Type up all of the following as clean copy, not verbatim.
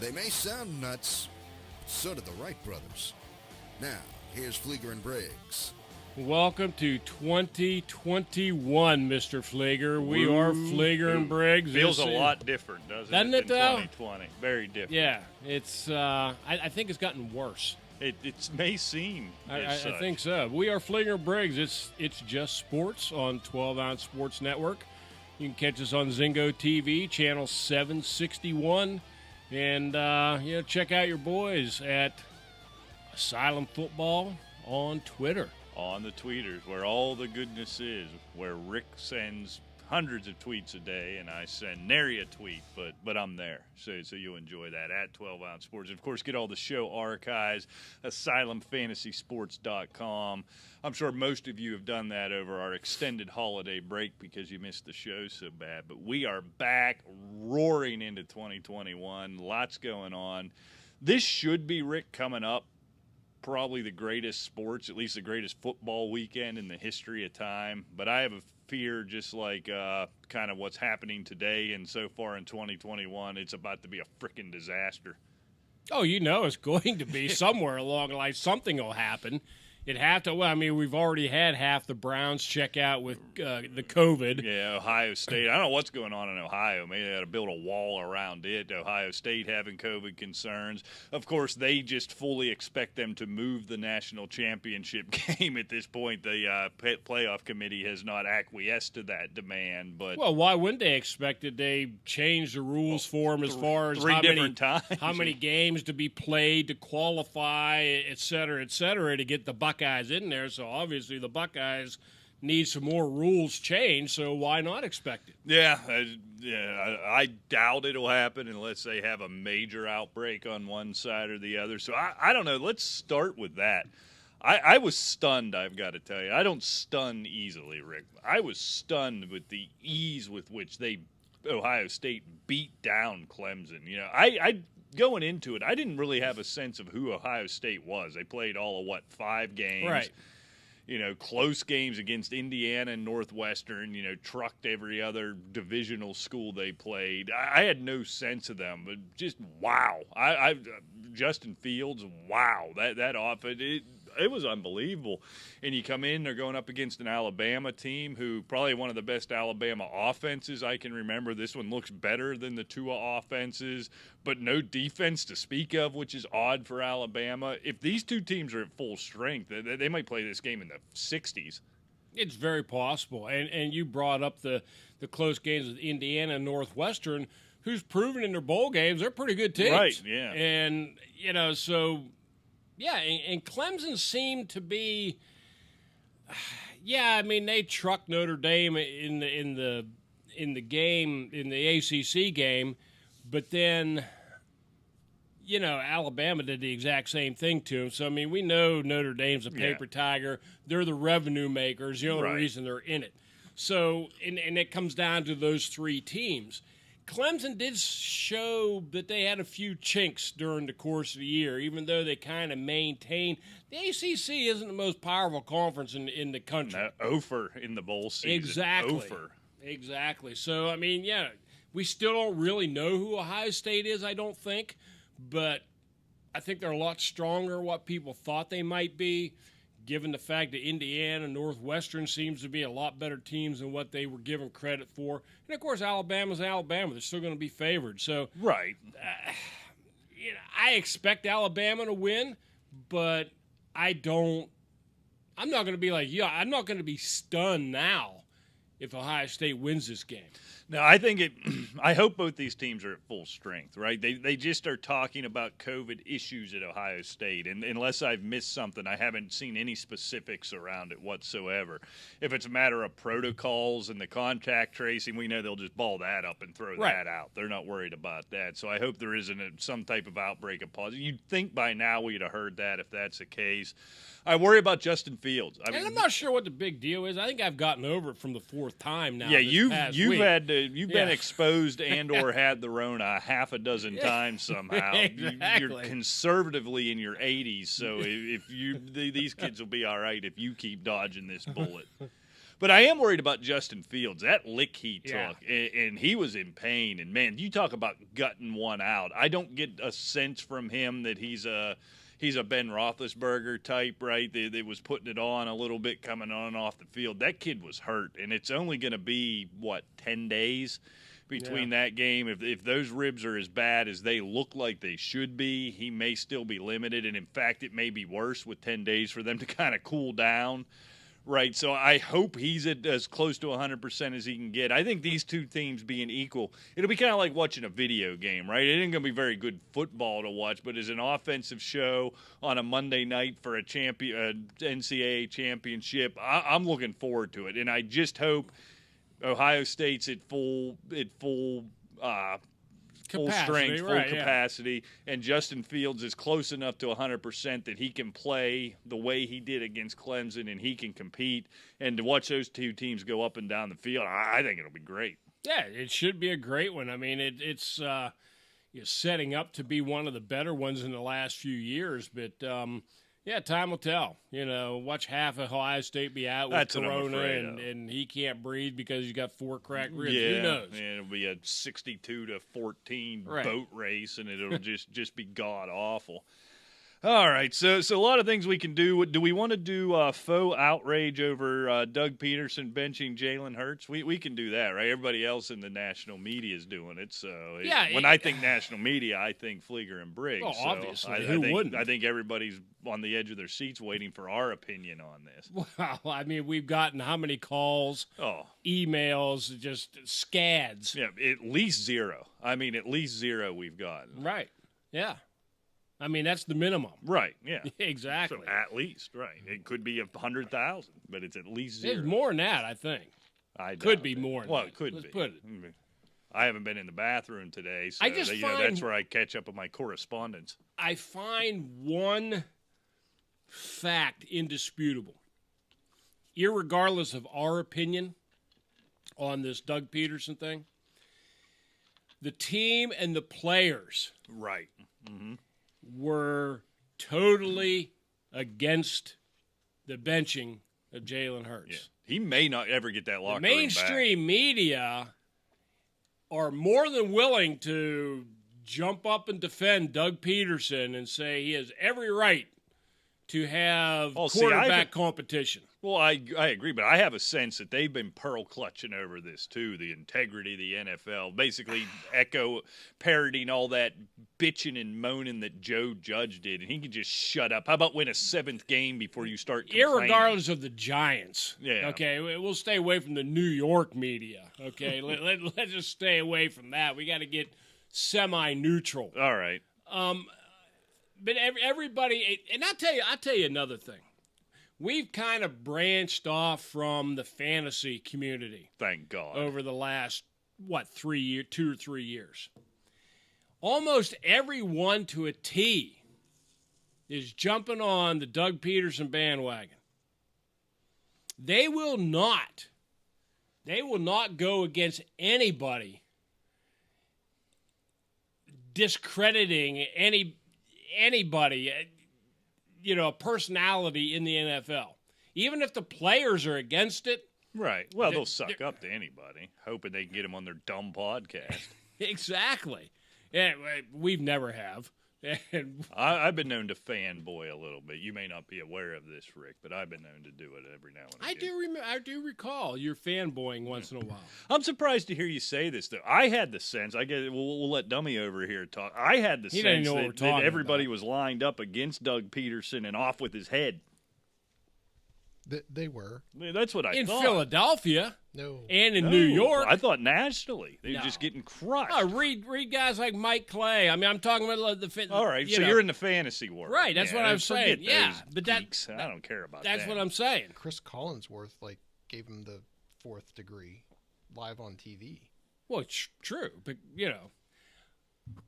They may sound nuts, but so do the Wright brothers. Now, here's Flieger and Briggs. Welcome to 2021, Mr. Flieger. We are Flieger and Briggs. Feels a lot different, doesn't it, though? 2020. Very different. Yeah, it's. I think it's gotten worse. It may seem I think so. We are Flieger and Briggs. It's just sports on 12-ounce Sports Network. You can catch us on Zingo TV, channel 761. And, check out your boys at Asylum Football on Twitter. On the tweeters, where all the goodness is, where Rick sends hundreds of tweets a day, and I send nary a tweet, but I'm there. So you'll enjoy that at 12-ounce Sports. And of course, get all the show archives, asylumfantasysports.com. I'm sure most of you have done that over our extended holiday break because you missed the show so bad. But we are back roaring into 2021. Lots going on. This should be, Rick, coming up, probably the greatest sports, at least the greatest football weekend in the history of time. But I have a fear, just like kind of what's happening today and so far in 2021, it's about to be a freaking disaster. Oh, it's going to be somewhere along the line. Something will happen. It have to. Well, I mean, we've already had half the Browns check out with the COVID. Yeah, Ohio State. I don't know what's going on in Ohio. Maybe they got to build a wall around it. Ohio State having COVID concerns. Of course, they just fully expect them to move the national championship game at this point. The playoff committee has not acquiesced to that demand. But well, why wouldn't they expect it? They changed the rules for them as far as how many games to be played to qualify, et cetera, to get the Buckeyes in there, so obviously the Buckeyes need some more rules changed, so why not expect it? Yeah, I doubt it'll happen unless they have a major outbreak on one side or the other. So I don't know. Let's start with that. I was stunned, I've got to tell you. I don't stun easily, Rick. I was stunned with the ease with which Ohio State beat down Clemson. I going into it, I didn't really have a sense of who Ohio State was. They played all of, 5 games? Right. Close games against Indiana and Northwestern, trucked every other divisional school they played. I had no sense of them, but just wow. Justin Fields, wow. That offense, it was unbelievable. And you come in, they're going up against an Alabama team who probably one of the best Alabama offenses I can remember. This one looks better than the Tua offenses, but no defense to speak of, which is odd for Alabama. If these two teams are at full strength, they might play this game in the 60s. It's very possible. And you brought up the close games with Indiana and Northwestern, who's proven in their bowl games they're pretty good teams. Right, yeah. And, yeah, and Clemson seemed to be, they trucked Notre Dame in the game, in the ACC game, but then, Alabama did the exact same thing to them. So, we know Notre Dame's a paper tiger. They're the revenue makers. The only reason they're in it. So, and it comes down to those 3 teams. Clemson did show that they had a few chinks during the course of the year, even though they kind of maintained. The ACC isn't the most powerful conference in the country. Ofer in the bowl season. Exactly. Ofer. Exactly. So, we still don't really know who Ohio State is, I don't think. But I think they're a lot stronger than what people thought they might be, given the fact that Indiana and Northwestern seems to be a lot better teams than what they were given credit for. And, of course, Alabama's Alabama. They're still going to be favored. So, right. I expect Alabama to win, but I'm not going to be like, I'm not going to be stunned now if Ohio State wins this game. No, I think I hope both these teams are at full strength, right? They just are talking about COVID issues at Ohio State, and unless I've missed something, I haven't seen any specifics around it whatsoever. If it's a matter of protocols and the contact tracing, we know they'll just ball that up and throw that out. They're not worried about that. So I hope there isn't some type of outbreak of positive. You'd think by now we'd have heard that if that's the case. I worry about Justin Fields. And I'm not sure what the big deal is. I think I've gotten over it from the 4th time now. Yeah, you've week. Been exposed and or had the Rona half a dozen times somehow. Exactly. You're conservatively in your 80s, so if these kids will be all right if you keep dodging this bullet. But I am worried about Justin Fields. That lick he took, Yeah. and he was in pain. And, man, you talk about gutting one out. I don't get a sense from him that he's a Ben Roethlisberger type, right? That was putting it on a little bit coming on and off the field. That kid was hurt, and it's only going to be, 10 days between that game. If those ribs are as bad as they look like they should be, he may still be limited. And, in fact, it may be worse with 10 days for them to kind of cool down. Right, so I hope he's at as close to 100% as he can get. I think these two teams being equal, it'll be kind of like watching a video game, right? It ain't going to be very good football to watch, but as an offensive show on a Monday night for a NCAA championship, I'm looking forward to it. And I just hope Ohio State's at full strength, full capacity, and Justin Fields is close enough to 100% that he can play the way he did against Clemson and he can compete. And to watch those two teams go up and down the field, I think it'll be great. Yeah, it should be a great one. I mean, it's setting up to be one of the better ones in the last few years, but yeah, time will tell. Watch half of Ohio State be out with corona, and he can't breathe because he's got 4 cracked ribs. Yeah, who knows? And it'll be a 62-14 boat race, and it'll just be god awful. All right, so a lot of things we can do. Do we want to do faux outrage over Doug Peterson benching Jalen Hurts? We can do that, right? Everybody else in the national media is doing it. So when I think national media, I think Flieger and Briggs. Well, so obviously, who wouldn't? I think everybody's on the edge of their seats waiting for our opinion on this. Well, I mean, we've gotten how many calls, emails, just scads. Yeah, at least 0. I mean, at least 0 we've gotten. Right, yeah. I mean, that's the minimum. Right, yeah. Exactly. So at least, right. It could be 100,000, but it's at least 0. It's more than that, I think. Could be more than that. It could Let's be. put it. I haven't been in the bathroom today, so that's where I catch up with my correspondence. I find one fact indisputable. Irregardless of our opinion on this Doug Peterson thing, the team and the players right. Mm-hmm. were totally against the benching of Jalen Hurts. Yeah. He may not ever get that locker room back. The mainstream media are more than willing to jump up and defend Doug Peterson and say he has every right to have quarterback competition. Well, I agree, but I have a sense that they've been pearl clutching over this too, the integrity of the NFL, basically parroting all that bitching and moaning that Joe Judge did, and he can just shut up. How about win a 7th game before you start complaining? Irregardless of the Giants. Yeah. Okay, we'll stay away from the New York media. Okay, let's just stay away from that. We got to get semi-neutral. All right. But everybody, and I'll tell you another thing. We've kind of branched off from the fantasy community. Thank God. Over the last, 2 or 3 years. Almost everyone to a T is jumping on the Doug Peterson bandwagon. They will not go against anybody discrediting anybody, a personality in the NFL. Even if the players are against it. Right. Well, they'll suck up to anybody, hoping they can get them on their dumb podcast. Exactly. Yeah, we've never have. I've been known to fanboy a little bit. You may not be aware of this, Rick, but I've been known to do it every now and again. I do recall your fanboying once in a while. I'm surprised to hear you say this, though. I had the sense, we'll let Dummy over here talk. I had the sense that everybody was lined up against Doug Peterson and off with his head. They were. That's what I thought. In Philadelphia. No. And in New York. I thought nationally. They were just getting crushed. Oh, read guys like Mike Clay. I mean, I'm talking about the all right, you're in the fantasy world. Right, that's what I'm saying. Yeah, but I don't care about that. That's what I'm saying. Chris Collinsworth gave him the 4th degree live on TV. Well, it's true, but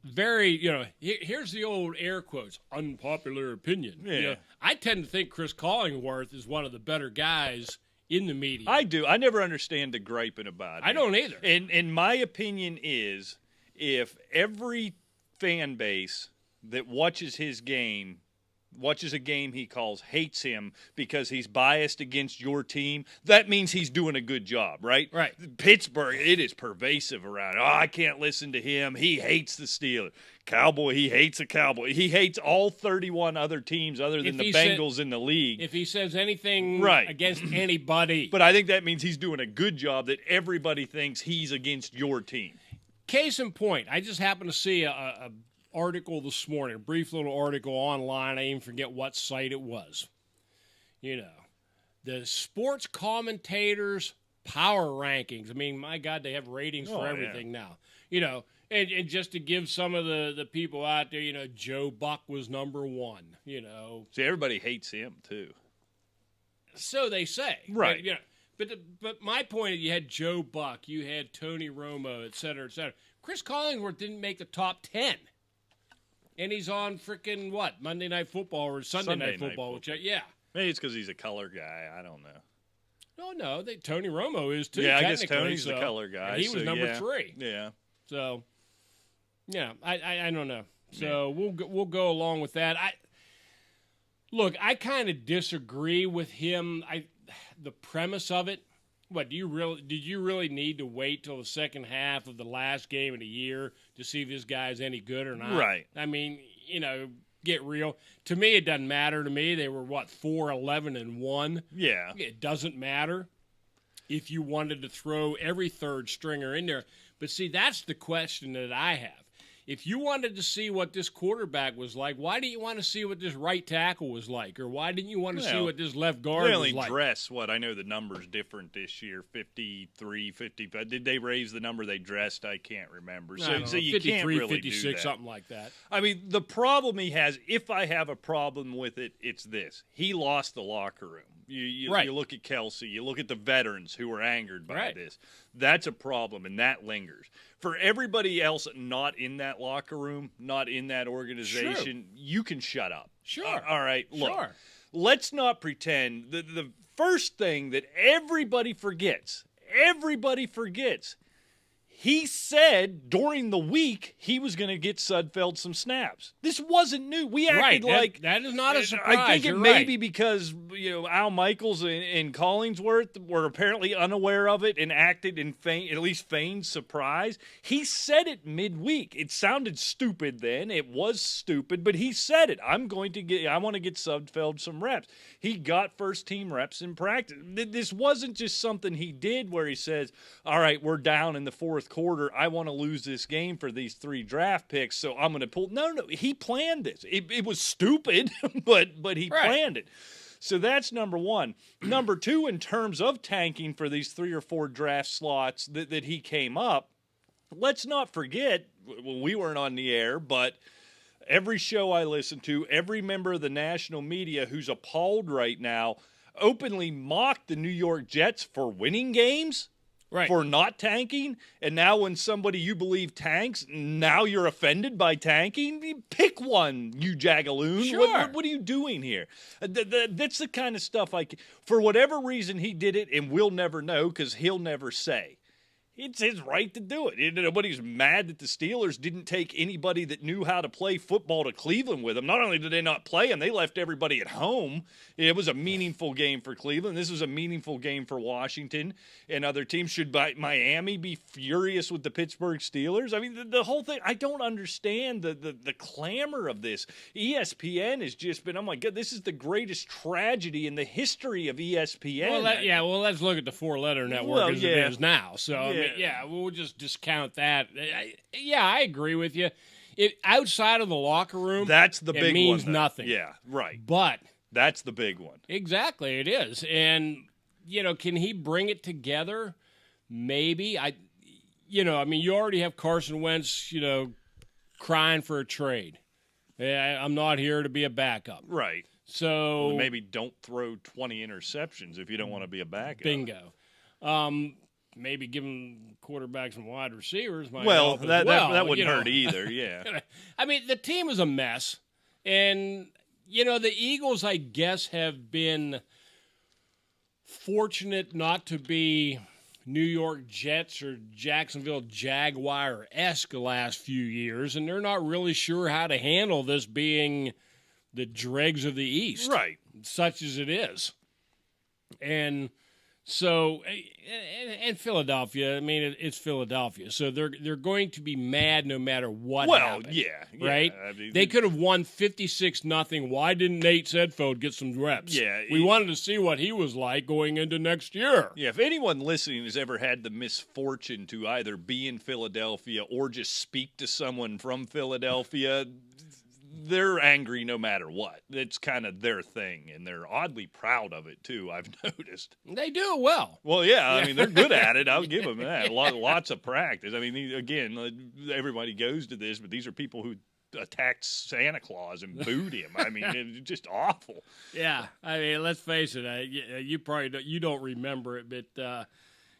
very, here's the old air quotes, unpopular opinion. Yeah. I tend to think Chris Collingworth is one of the better guys in the media. I do. I never understand the griping about it. I don't either. And my opinion is if every fan base that watches his game watches a game he calls, hates him because he's biased against your team, that means he's doing a good job, right? Right. Pittsburgh, it is pervasive around. Oh, I can't listen to him. He hates the Steelers. Cowboy, he hates a Cowboy. He hates all 31 other teams other than the Bengals in the league. If he says anything against anybody. But I think that means he's doing a good job that everybody thinks he's against your team. Case in point, I just happened to see a article this morning, a brief little article online. I even forget what site it was. You know, the sports commentators' power rankings. I mean, my God, they have ratings for everything now. You know, and just to give some of the people out there, you know, Joe Buck was number 1. You know, see, everybody hates him too. So they say, right? But, you know, but my point is, you had Joe Buck, you had Tony Romo, et cetera, et cetera. Chris Collinsworth didn't make the top 10. And he's on freaking what? Monday Night Football or Sunday Night Football. Yeah. Maybe it's because he's a color guy. I don't know. No. Tony Romo is too. Yeah, I guess Tony's the color guy. And he was number 3. Yeah. So, yeah, I don't know. So we'll go along with that. I kind of disagree with him. The premise of it. What did you really need to wait till the second half of the last game of the year to see if this guy's any good or not? Right. I mean, you know, get real. To me, it doesn't matter. To me, they were 4-11-1. Yeah. It doesn't matter if you wanted to throw every third stringer in there. But see, that's the question that I have. If you wanted to see what this quarterback was like, why didn't you want to see what this right tackle was like? Or why didn't you want to see what this left guard was like? They only dress, I know the number's different this year, 53, 55. Did they raise the number they dressed? I can't remember. So you 53, can't really 56, do that. something like that. I mean, the problem he has, if I have a problem with it, it's this. He lost the locker room. You look at Kelsey, you look at the veterans who were angered by this. That's a problem, and that lingers. For everybody else not in that locker room, not in that organization, you can shut up. Sure. All right, look. Let's not pretend. The first thing that everybody forgets, he said during the week he was going to get Sudfeld some snaps. This wasn't new. We acted like that is not a surprise. I think it may be because Al Michaels and Collinsworth were apparently unaware of it and acted in at least feigned surprise. He said it midweek. It sounded stupid then. It was stupid, but he said it. I want to get Sudfeld some reps. He got first team reps in practice. This wasn't just something he did where he says, "All right, we're down in the fourth quarter. I want to lose this game for these 3 draft picks, so I'm going to pull." No, he planned this. It was stupid, but he planned it. So that's number one. Number two, in terms of tanking for these 3 or 4 draft slots that he came up, let's not forget, we weren't on the air, but every show I listen to, every member of the national media who's appalled right now openly mocked the New York Jets for winning games. Right. For not tanking, and now when somebody you believe tanks, now you're offended by tanking? Pick one, you jagaloon. Sure. What are you doing here? That's the kind of stuff for whatever reason he did it, and we'll never know because he'll never say. It's his right to do it. Nobody's mad that the Steelers didn't take anybody that knew how to play football to Cleveland with them. Not only did they not play them, they left everybody at home. It was a meaningful game for Cleveland. This was a meaningful game for Washington and other teams. Should Miami be furious with the Pittsburgh Steelers? I mean, the whole thing, I don't understand the clamor of this. ESPN has just been, oh my God, this is the greatest tragedy in the history of ESPN. Well, let's look at the 4-letter network as it is now. So, I mean, we'll just discount that. I agree with you. Outside of the locker room, that's the big one. It means nothing. Yeah, right. But that's the big one. Exactly, it is. And can he bring it together? Maybe. You already have Carson Wentz, crying for a trade. I'm not here to be a backup. Right. So maybe don't throw 20 interceptions if you don't want to be a backup. Bingo. Maybe give him quarterbacks and wide receivers. That wouldn't hurt either, yeah. I mean, the team is a mess. And, the Eagles, I guess, have been fortunate not to be New York Jets or Jacksonville Jaguar-esque the last few years, and they're not really sure how to handle this being the dregs of the East, Right. such as it is. And so, and Philadelphia, I mean, it's Philadelphia. So they're going to be mad no matter what happens. Yeah. Right? I mean, They could have won 56-0. Why didn't Nate Sedfeld get some reps? Yeah, we wanted to see what he was like going into next year. Yeah, if anyone listening has ever had the misfortune to either be in Philadelphia or just speak to someone from Philadelphia, they're angry no matter what. It's kind of their thing, and they're oddly proud of it, too, I've noticed. They do it well. Well, yeah, I mean, they're good at it. I'll give them that. Lots of practice. I mean, again, everybody goes to this, but these are people who attacked Santa Claus and booed him. I mean, it's just awful. Yeah, I mean, let's face it. You probably don't remember it, but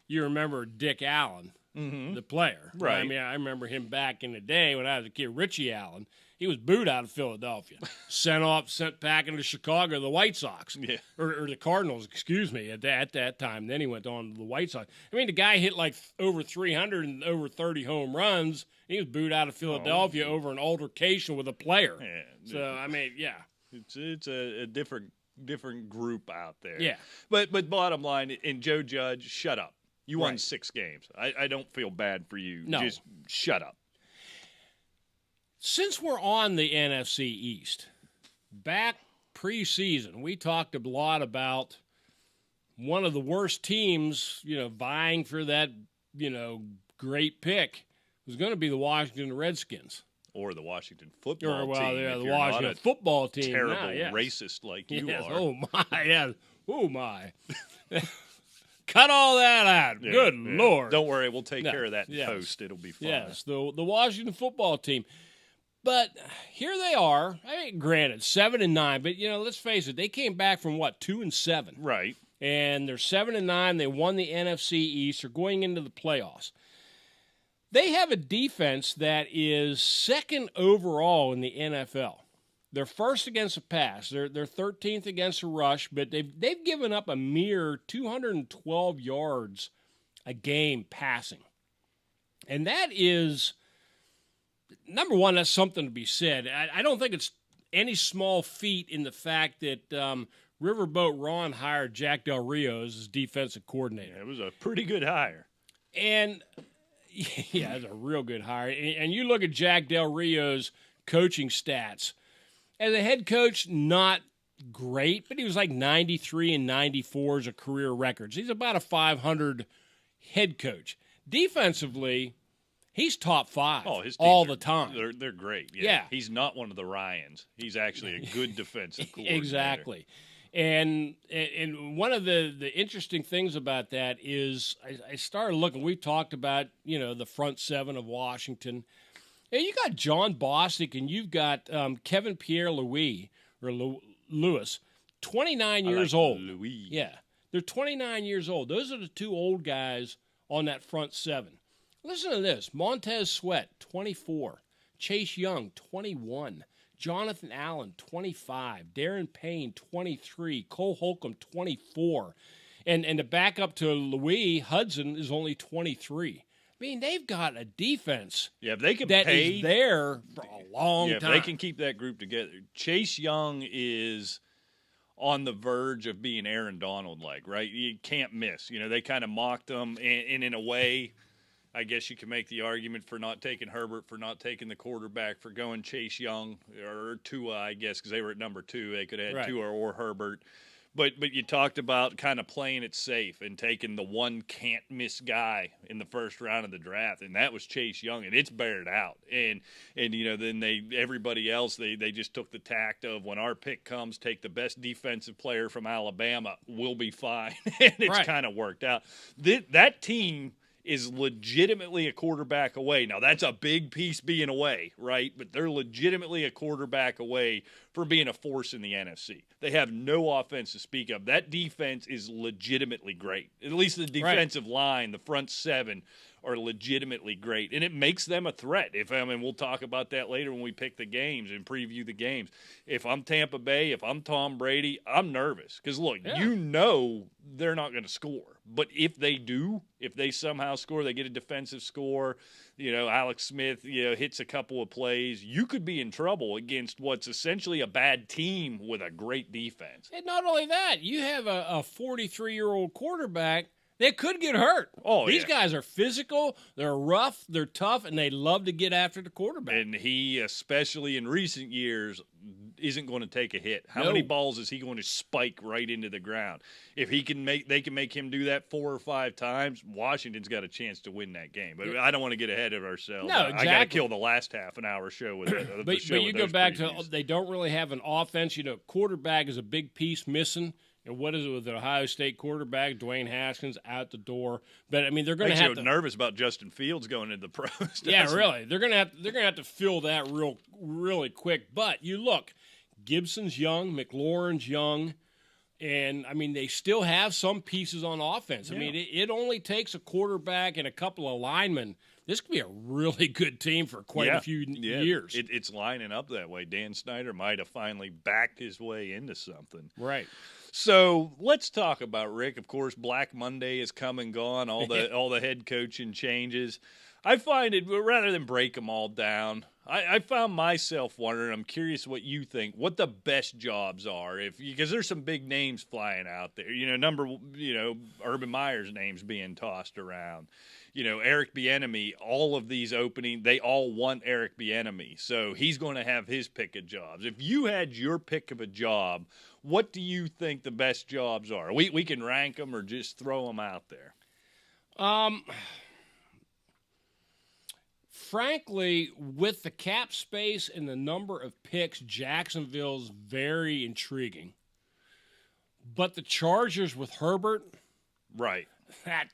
you remember Dick Allen, the player. Right. I mean, I remember him back in the day when I was a kid. Richie Allen. He was booed out of Philadelphia, sent back into Chicago, the White Sox, or the Cardinals, excuse me, at that time. Then he went on to the White Sox. I mean, the guy hit like over 300 and over 30 home runs. He was booed out of Philadelphia over an altercation with a player. Yeah. So, I mean, yeah. It's a different group out there. Yeah. But bottom line, and Joe Judge, shut up. You won Right. 6 games. I don't feel bad for you. No. Just shut up. Since we're on the NFC East, back preseason, we talked a lot about one of the worst teams, vying for that, great pick was going to be the Washington Redskins. Or the Washington football team. The if you're Washington not a football team. terrible now, yes. racist like you Yes. are. Oh, my. Yeah. Oh, my. Cut all that out. Yeah, Good yeah. Lord. Don't worry. We'll take No, care of that in yes. post. It'll be fine. Yes, the Washington football team. But here they are. I mean, granted, 7-9, but let's face it, they came back from 2-7, Right. and they're 7-9. They won the NFC East. They're going into the playoffs. They have a defense that is second overall in the NFL. They're first against the pass. They're 13th against the rush, but they've given up a mere 212 yards a game passing, and that is. Number one, that's something to be said. I don't think it's any small feat in the fact that Riverboat Ron hired Jack Del Rio as his defensive coordinator. Yeah, it was a pretty good hire. And, yeah, it's a real good hire. And you look at Jack Del Rio's coaching stats. As a head coach, not great, but he was like 93 and 94 as a career records. He's about a 500 head coach. Defensively, he's top 5 all the time. They're great. Yeah. He's not one of the Ryans. He's actually a good defensive coordinator. Exactly. And one of the interesting things about that is I started looking. We talked about, the front 7 of Washington. And you got John Bostic and you've got Kevin Pierre-Louis, or Lewis, 29 years old. Louis. Yeah. They're 29 years old. Those are the 2 old guys on that front 7. Listen to this. Montez Sweat, 24. Chase Young, 21. Jonathan Allen, 25. Darren Payne, 23. Cole Holcomb, 24. And to back up to Louis, Hudson is only 23. I mean, they've got a defense if they can that is there for a long time. If they can keep that group together. Chase Young is on the verge of being Aaron Donald-like, right? You can't miss. They kind of mocked him, and in a way – I guess you can make the argument for not taking Herbert, for not taking the quarterback, for going Chase Young or Tua, I guess, because they were at number 2. They could have had Tua or Herbert. But you talked about kind of playing it safe and taking the one can't-miss guy in the first round of the draft, and that was Chase Young, and it's bared out. And then everybody else, they just took the tact of when our pick comes, take the best defensive player from Alabama, we'll be fine. And it's kind of worked out. That team is legitimately a quarterback away. Now, that's a big piece being away, right? But they're legitimately a quarterback away for being a force in the NFC. They have no offense to speak of. That defense is legitimately great. At least the defensive line, the front 7, are legitimately great, and it makes them a threat. We'll talk about that later when we pick the games and preview the games. If I'm Tampa Bay, if I'm Tom Brady, I'm nervous because look, they're not going to score, but if they do, if they somehow score, they get a defensive score. Alex Smith, hits a couple of plays. You could be in trouble against what's essentially a bad team with a great defense. And not only that, you have a 43-year-old quarterback that could get hurt. These guys are physical, they're rough, they're tough, and they love to get after the quarterback. And he, especially in recent years, isn't going to take a hit. How many balls is he going to spike right into the ground? If they can make him do that 4 or 5 times, Washington's got a chance to win that game. But I don't want to get ahead of ourselves. No, exactly. I got to kill the last half an hour show with it. But you go back to they don't really have an offense. Quarterback is a big piece missing. And what is it with the Ohio State quarterback, Dwayne Haskins, out the door? But they're going to have to. Nervous about Justin Fields going into the pros. Yeah, really. They're going to have to fill that really quick. But you look, Gibson's young, McLaurin's young, and they still have some pieces on offense. Yeah. It only takes a quarterback and a couple of linemen. This could be a really good team for quite a few years. It's lining up that way. Dan Snyder might have finally backed his way into something. Right. So let's talk about Rick. Of course, Black Monday is come and gone. All the head coaching changes. I find it, rather than break them all down, I found myself wondering, I'm curious what you think, what the best jobs are, because there's some big names flying out there. Urban Meyer's name's being tossed around. Eric Bieniemy, all of these opening, they all want Eric Bieniemy. So he's going to have his pick of jobs. If you had your pick of a job, what do you think the best jobs are? We can rank them or just throw them out there. Frankly, with the cap space and the number of picks, Jacksonville's very intriguing. But the Chargers with Herbert, right?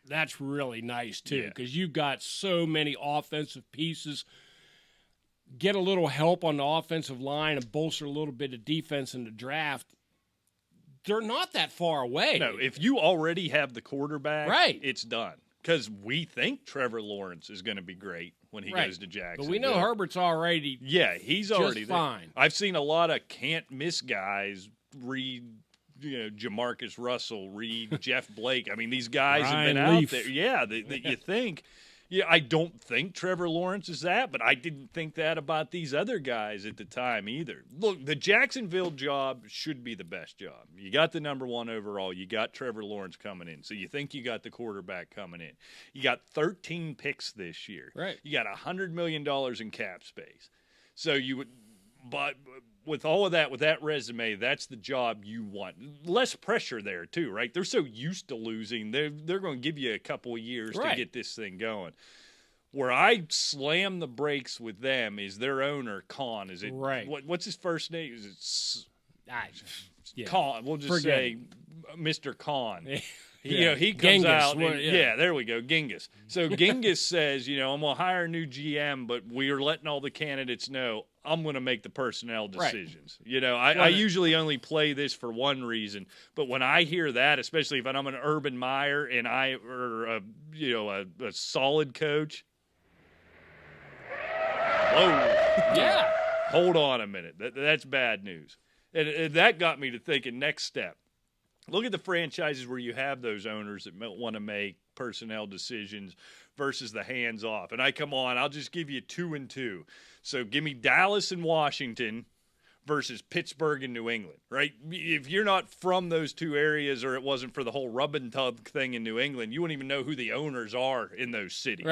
That's really nice too, because you've got so many offensive pieces. Get a little help on the offensive line and bolster a little bit of defense in the draft. They're not that far away. No, if you already have the quarterback, right, it's done. Because we think Trevor Lawrence is going to be great when he goes to Jacksonville. But we know Herbert's already he's already fine. There. I've seen a lot of can't-miss guys read, Jamarcus Russell, read Jeff Blake. These guys have been out there. Yeah, that you think. Yeah, I don't think Trevor Lawrence is that, but I didn't think that about these other guys at the time either. Look, the Jacksonville job should be the best job. You got the number 1 overall. You got Trevor Lawrence coming in. So you think you got the quarterback coming in. You got 13 picks this year. Right. You got $100 million in cap space. So you would – but with all of that, with that resume, that's the job you want. Less pressure there too, right? They're so used to losing. They're going to give you a couple of years to get this thing going. Where I slam the brakes with them is their owner, Khan. Is it right? What's his first name? Is it Khan? We'll just say Mr. Khan. He comes Genghis, out. And, there we go, Genghis. So Genghis says, I'm going to hire a new GM, but we are letting all the candidates know I'm going to make the personnel decisions. Right. I usually only play this for one reason, but when I hear that, especially if I'm an Urban Meyer and a solid coach. Whoa. Yeah. Hold on a minute. That's bad news. And that got me to thinking next step. Look at the franchises where you have those owners that want to make personnel decisions versus the hands-off. And I'll just give you 2 and 2. So give me Dallas and Washington versus Pittsburgh and New England, right? If you're not from those two areas or it wasn't for the whole rub and tug thing in New England, you wouldn't even know who the owners are in those cities.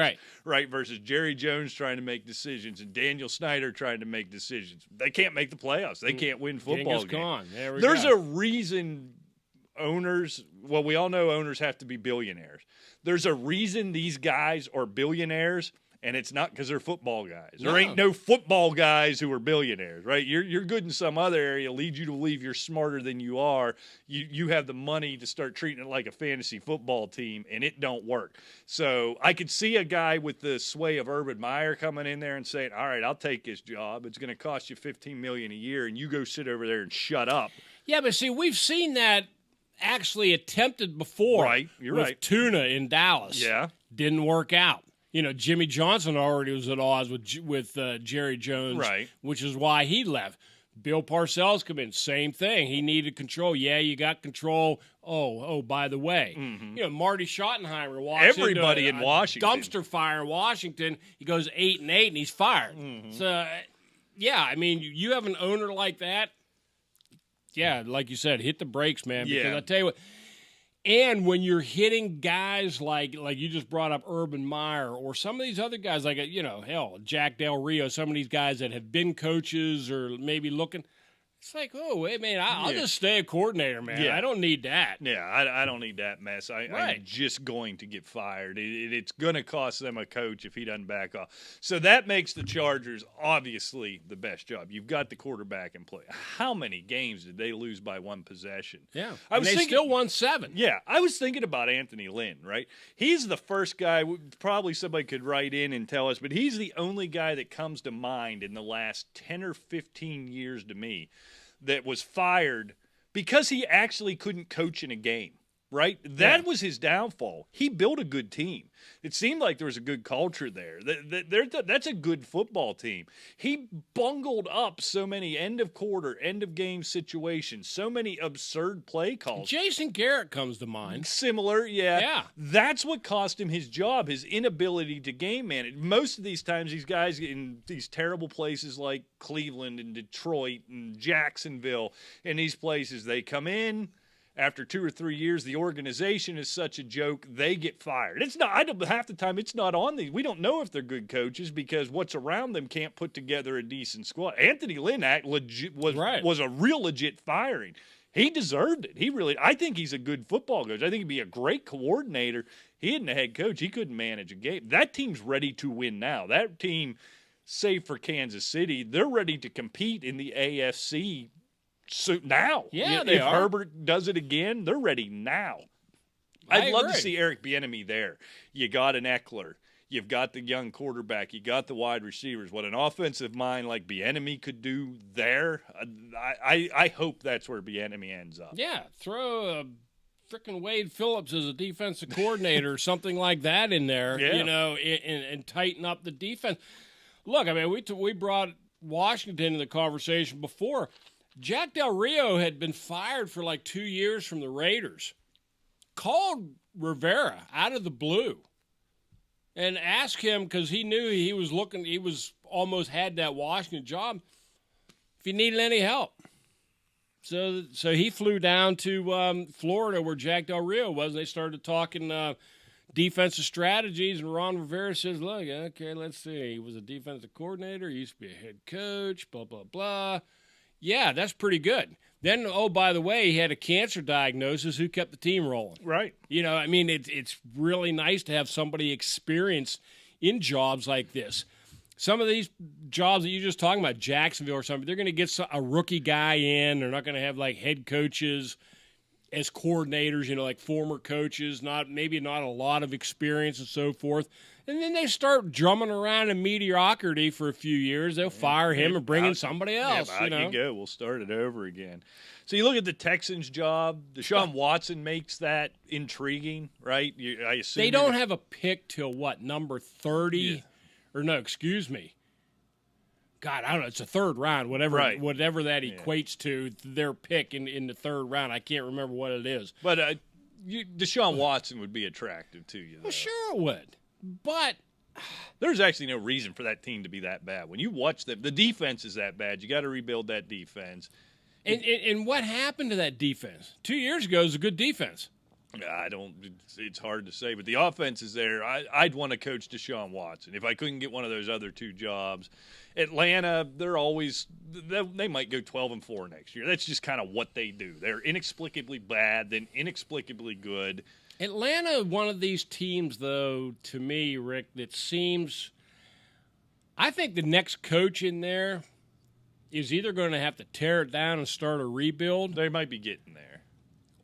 Right? Versus Jerry Jones trying to make decisions and Daniel Snyder trying to make decisions. They can't make the playoffs. They can't win football games. There's a reason we all know owners have to be billionaires. There's a reason these guys are billionaires, and it's not because they're football guys. There ain't no football guys who are billionaires, right? You're good in some other area, leads you to believe you're smarter than you are. You have the money to start treating it like a fantasy football team, and it don't work. So I could see a guy with the sway of Urban Meyer coming in there and saying, all right, I'll take this job. It's going to cost you $15 million a year, and you go sit over there and shut up. Yeah, but see, we've seen that actually attempted before. Right, you're with right. Tuna in Dallas. Yeah. Didn't work out. Jimmy Johnson already was at odds with Jerry Jones, right? Which is why he left. Bill Parcells come in, same thing. He needed control. Yeah, you got control. Oh, by the way, Marty Schottenheimer walks everybody into in Washington dumpster fire in Washington. He goes 8-8 and he's fired. So, yeah, I mean, you have an owner like that. Yeah, like you said, hit the brakes, man. Because I tell you what. And when you're hitting guys like you just brought up Urban Meyer or some of these other guys like, Jack Del Rio, some of these guys that have been coaches or maybe looking, it's like, oh, wait, man, I'll just stay a coordinator, man. Yeah. I don't need that. Yeah, I don't need that mess. I'm just going to get fired. It's going to cost them a coach if he doesn't back off. So that makes the Chargers obviously the best job. You've got the quarterback in play. How many games did they lose by one possession? Yeah, they still won 7. Yeah, I was thinking about Anthony Lynn, right? He's the first guy, probably somebody could write in and tell us, but he's the only guy that comes to mind in the last 10 or 15 years to me that was fired because he actually couldn't coach in a game, right? That was his downfall. He built a good team. It seemed like there was a good culture there. That's a good football team. He bungled up so many end-of-quarter, end-of-game situations, so many absurd play calls. Jason Garrett comes to mind. Similar, yeah. That's what cost him his job, his inability to game manage. Most of these times, these guys in these terrible places like Cleveland and Detroit and Jacksonville and these places, they come in. After 2 or 3 years, the organization is such a joke, they get fired. It's not. Half the time, it's not on these. We don't know if they're good coaches because what's around them can't put together a decent squad. Anthony Lynn was a real legit firing. He deserved it. I think he's a good football coach. I think he'd be a great coordinator. He isn't a head coach. He couldn't manage a game. That team's ready to win now. That team, save for Kansas City, they're ready to compete in the AFC. So now, if Herbert does it again, they're ready now. I'd love to see Eric Bieniemy there. You got an Eckler. You've got the young quarterback. You got the wide receivers. What an offensive mind like Bieniemy could do there, I hope that's where Bieniemy ends up. Yeah, throw a freaking Wade Phillips as a defensive coordinator or something like that in there, and tighten up the defense. Look, I mean, we brought Washington into the conversation before. Jack Del Rio had been fired for like 2 years from the Raiders. Called Rivera out of the blue and asked him, because he knew he was almost had that Washington job, if he needed any help. So he flew down to Florida where Jack Del Rio was, and they started talking defensive strategies, and Ron Rivera says, look, okay, let's see. He was a defensive coordinator. He used to be a head coach, blah, blah, blah. Yeah, that's pretty good. Then, by the way, he had a cancer diagnosis. Who kept the team rolling? Right. I mean, it's really nice to have somebody experienced in jobs like this. Some of these jobs that you're just talking about, Jacksonville or something, they're going to get a rookie guy in. They're not going to have, like, head coaches as coordinators, like former coaches, maybe not a lot of experience and so forth. And then they start drumming around in mediocrity for a few years. They'll fire him and bring in somebody else. Yeah, you go. We'll start it over again. So you look at the Texans' job. Deshaun Watson makes that intriguing, right? I assume they don't have a pick till what, number 30? Yeah. Or no, excuse me. God, I don't know. It's a third round, whatever that equates to, their pick in the third round. I can't remember what it is. But Deshaun Watson would be attractive to you, though. Well, sure it would. But there's actually no reason for that team to be that bad. When you watch them, the defense is that bad. You got to rebuild that defense. And what happened to that defense? 2 years ago, it was a good defense. It's hard to say, but the offense is there. I'd want to coach Deshaun Watson if I couldn't get one of those other two jobs. Atlanta, they might go 12-4 next year. That's just kind of what they do. They're inexplicably bad, then inexplicably good. Atlanta, one of these teams, though, to me, Rick, that seems – I think the next coach in there is either going to have to tear it down and start a rebuild. They might be getting there.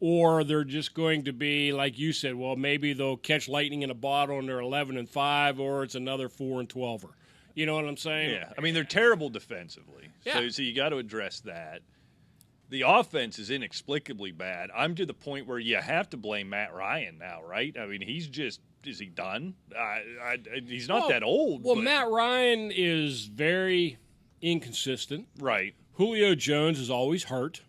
Or they're just going to be, like you said, well, maybe they'll catch lightning in a bottle and they're 11-5, or it's another 4-12er. You know what I'm saying? Yeah. I mean, they're terrible defensively. Yeah. So you got to address that. The offense is inexplicably bad. I'm to the point where you have to blame Matt Ryan now, right? I mean, he's just – is he done? He's not that old. Well, but, Matt Ryan is very inconsistent. Right. Julio Jones is always hurt.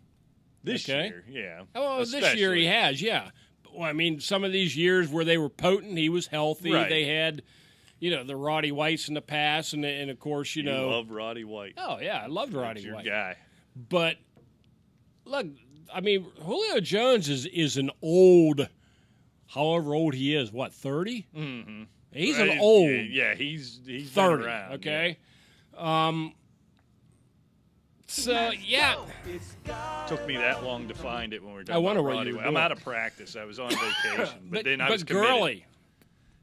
This year, yeah. Well, this year he has, yeah. Well, I mean, some of these years where they were potent, he was healthy. Right. They had, the Roddy Whites in the past, and of course, you love Roddy White. Oh, yeah, I loved Roddy White. Your guy. But, look, I mean, Julio Jones is an old, however old he is, 30? Mm-hmm. He's an old. Yeah, he's 30, been around. Okay? Yeah. So, yeah. Took me that long to find it when we were talking I wonder about what Roddy you were White. I'm doing. out of practice. I was on vacation. but then I was But committed. Gurley,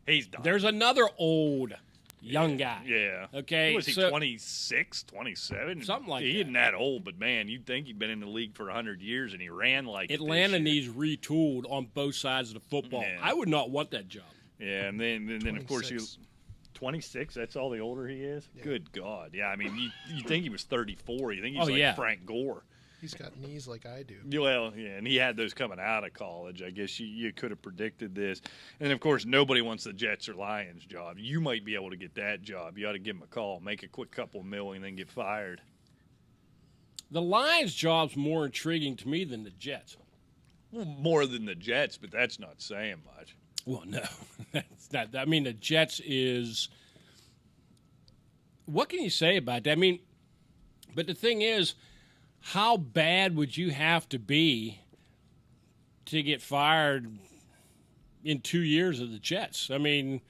He's done. there's another old young guy. Yeah. Okay. Was he so, 26, 27? Something like he that. isn't that old, but, man, you'd think he'd been in the league for 100 years, and he ran like Atlanta this year. needs retooled on both sides of the football. Yeah. I would not want that job. Yeah, and then of course, 26, that's all the older he is? Yeah. Good God. Yeah, I mean, you think he was 34. You think he's Oh, like yeah. Frank Gore. He's got knees like I do. Well, yeah, and he had those coming out of college. I guess you could have predicted this. And, of course, nobody wants the Jets or Lions job. You might be able to get that job. You ought to give him a call, make a quick couple million, and then get fired. The Lions job's more intriguing to me than the Jets. Well, more than the Jets, but that's not saying much. Well, no. That's not. I mean, the Jets is – what can you say about that? I mean, but the thing is, how bad would you have to be to get fired in 2 years of the Jets? I mean,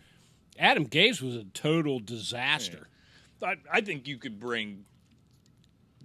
Adam Gase was a total disaster. Yeah. I think you could bring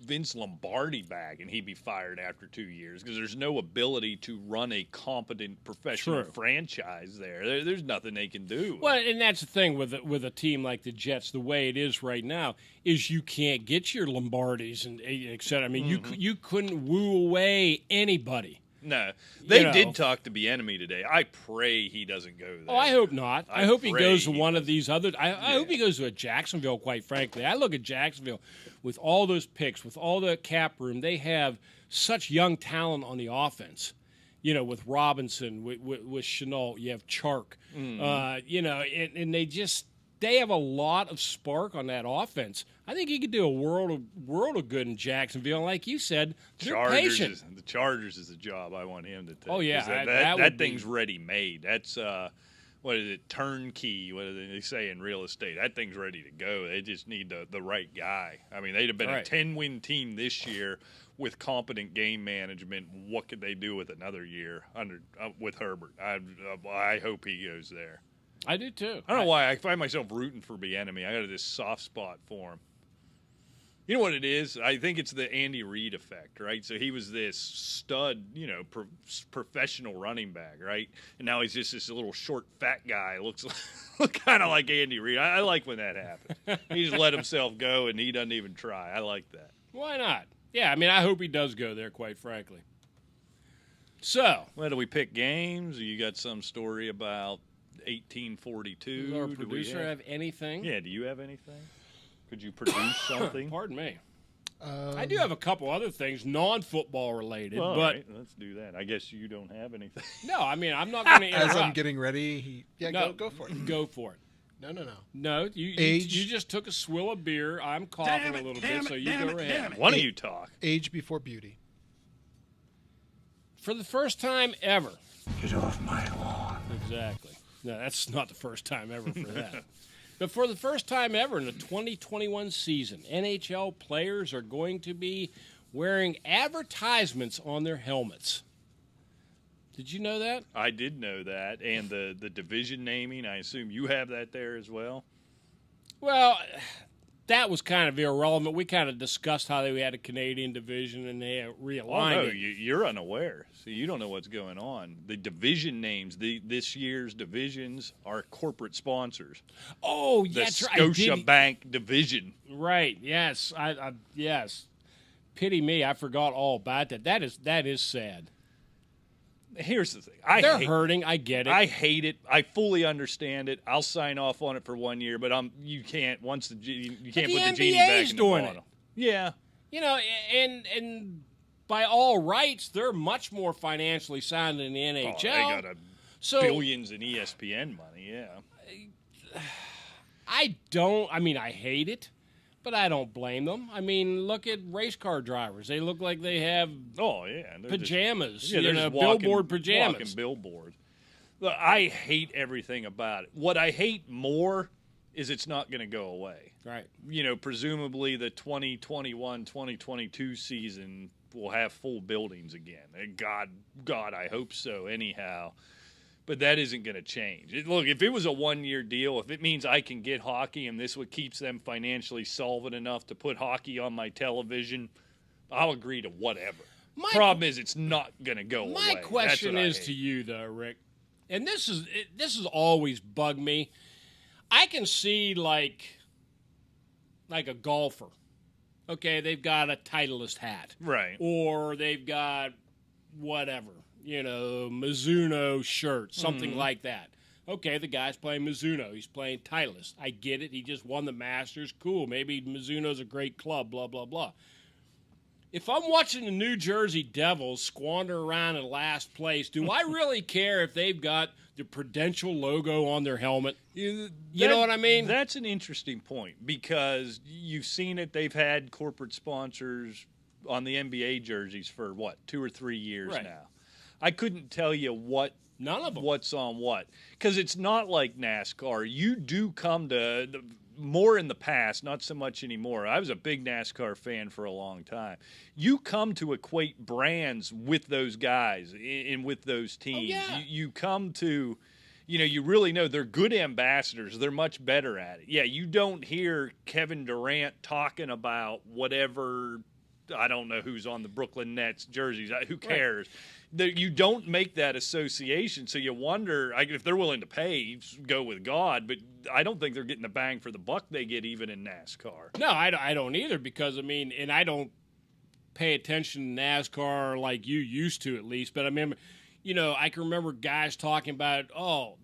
Vince Lombardi back and he'd be fired after 2 years because there's no ability to run a competent professional True. franchise there. There's nothing they can do. Well, and that's the thing with a team like the Jets, the way it is right now, is you can't get your Lombardis and et cetera. I mean, you couldn't woo away anybody. No. They know. did talk to Bieniemy today. I pray he doesn't go there. Oh, I hope not. I hope he pray goes to he one of these other. I hope he goes to a Jacksonville. Quite frankly, I look at Jacksonville with all those picks, with all the cap room. They have such young talent on the offense. With Robinson, with Chenault, you have Chark. And they have a lot of spark on that offense. I think he could do a world of good in Jacksonville. And like you said, they're patient. The Chargers is the job I want him to take. Oh, yeah, 'Cause that would that be- thing's ready made. That's what is it? Turnkey. What do they say in real estate? That thing's ready to go. They just need the right guy. I mean, they'd have been Right. a 10-win team this year with competent game management. What could they do with another year with Herbert? I hope he goes there. I do too. I don't know why I find myself rooting for Bieniemy. I got this soft spot for him. You know what it is? I think it's the Andy Reid effect, right? So he was this stud, professional running back, right? And now he's just this little short, fat guy. Looks kind of like Andy Reid. I like when that happens. He just let himself go, and he doesn't even try. I like that. Why not? Yeah, I mean, I hope he does go there, quite frankly. So, Well, do we pick games? Or you got some story about 1842? does our Do we producer have anything? Yeah, do you have anything? Could you produce something? Pardon me. I do have a couple other things, non-football related, All but right, let's do that. I guess you don't have anything. no, I mean, I'm not going to interrupt. As I'm getting ready, No, go for it. Go for it. No. No, you Age. just took a swill of beer. I'm coughing a little bit, so you go ahead. Why don't you talk? Age before beauty. For the first time ever. Get off my lawn. Exactly. No, that's not the first time ever for that. But for the first time ever in the 2021 season, NHL players are going to be wearing advertisements on their helmets. Did you know that? I did know that. And the division naming, I assume you have that there as well? Well, that was kind of irrelevant. We kind of discussed how they had a Canadian division and they realigned Oh, no, it. you're unaware. So you don't know what's going on. The division names, this year's divisions are corporate sponsors. Oh, The that's right. I did- Scotiabank division. Right. Yes. I yes. Pity me. I forgot all about that. That is sad. Here's the thing. They're hurting. I get it. I hate it. I fully understand it. I'll sign off on it for 1 year, but you can't you can't the put the genie NBA back is in the doing bottle. it. Yeah. and by all rights, they're much more financially sound than the NHL. Oh, they got billions in ESPN money, yeah. I hate it, but I don't blame them. I mean, look at race car drivers. They look like they have pajamas, they're just billboard pajamas. Walking billboards. Look, I hate everything about it. What I hate more is it's not going to go away. Right. Presumably the 2021-2022 season will have full buildings again. And God, I hope so anyhow. But that isn't going to change. Look, if it was a one-year deal, if it means I can get hockey and this what keeps them financially solvent enough to put hockey on my television, I'll agree to whatever. Problem is it's not going to go away. My question is to you, though, Rick, and this has always bugged me. I can see like a golfer. Okay, they've got a Titleist hat. Right. Or they've got whatever, Mizuno shirt, something like that. Okay, the guy's playing Mizuno. He's playing Titleist. I get it. He just won the Masters. Cool. Maybe Mizuno's a great club, blah, blah, blah. If I'm watching the New Jersey Devils squander around in last place, do I really care if they've got the Prudential logo on their helmet? You know what I mean? That's an interesting point because you've seen it. They've had corporate sponsors on the NBA jerseys for, 2 or 3 years now. I couldn't tell you None of them. What's on what. Because it's not like NASCAR. You do come to more in the past, not so much anymore. I was a big NASCAR fan for a long time. You come to equate brands with those guys and with those teams. Oh, yeah. You come to, you really know they're good ambassadors. They're much better at it. Yeah, you don't hear Kevin Durant talking about whatever, I don't know who's on the Brooklyn Nets jerseys. Who cares? Right. You don't make that association, so you wonder if they're willing to pay, go with God. But I don't think they're getting the bang for the buck they get even in NASCAR. No, I don't either because, and I don't pay attention to NASCAR like you used to at least. But I remember, I can remember guys talking about,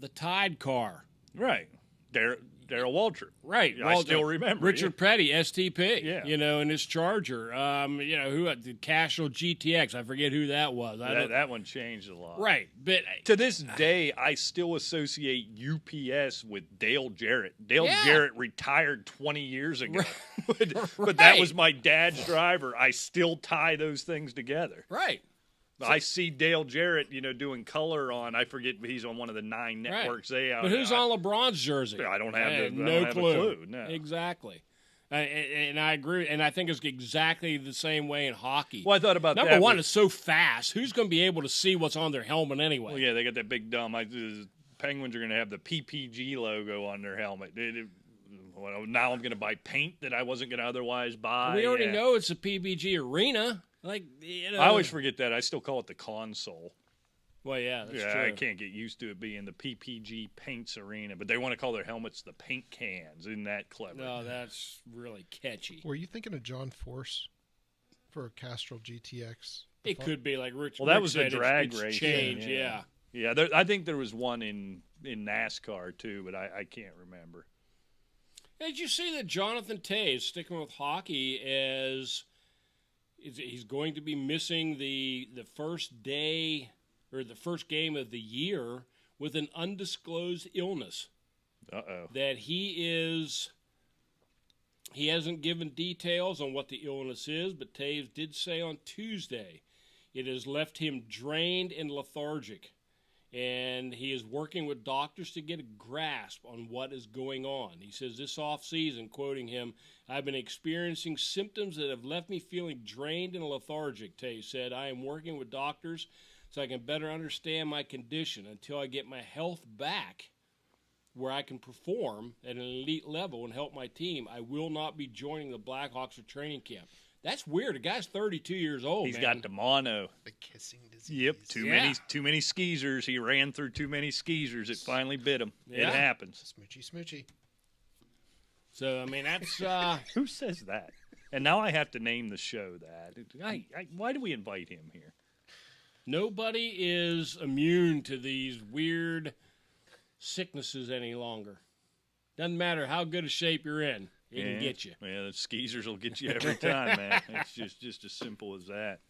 the Tide car. Right. Darryl Waltrip. Right. I still remember. Richard Petty, STP, yeah. And his Charger. Who the Castrol GTX. I forget who that was. That one changed a lot. Right. But to this day, I still associate UPS with Dale Jarrett. Dale Jarrett retired 20 years ago. but that was my dad's driver. I still tie those things together. Right. I see Dale Jarrett, doing color on. I forget he's on one of the 9 networks. Right. But who's on LeBron's jersey? I don't have no clue. A clue. No. Exactly. And I agree. And I think it's exactly the same way in hockey. Well, I thought about Number one, it's so fast. Who's going to be able to see what's on their helmet anyway? Well, yeah, they got that big dumb. Penguins are going to have the PPG logo on their helmet. Now I'm going to buy paint that I wasn't going to otherwise buy. We already know it's a PPG arena. I always forget that. I still call it the console. Well, yeah, that's true. I can't get used to it being the PPG Paints Arena, but they want to call their helmets the paint cans. Isn't that clever? No, that's really catchy. Were you thinking of John Force for a Castrol GTX? It could be like Rich. Well, that was the drag race. Change, yeah. I think there was one in NASCAR too, but I can't remember. Did you see that Jonathan Toews, sticking with hockey, he's going to be missing the first day or the first game of the year with an undisclosed illness? Uh-oh. That he hasn't given details on what the illness is, but Toews did say on Tuesday it has left him drained and lethargic. And he is working with doctors to get a grasp on what is going on. He says this offseason, quoting him, "I've been experiencing symptoms that have left me feeling drained and lethargic," Tay said. "I am working with doctors so I can better understand my condition. Until I get my health back where I can perform at an elite level and help my team, I will not be joining the Blackhawks for training camp." That's weird. The guy's 32 years old. He's got the mono. The kissing disease. Yep, too many skeezers. He ran through too many skeezers. It finally bit him. Yeah. It happens. Smoochy. So, that's... Who says that? And now I have to name the show that. Why do we invite him here? Nobody is immune to these weird sicknesses any longer. Doesn't matter how good a shape you're in. It can get you. Yeah, the skeezers will get you every time, man. It's just as simple as that.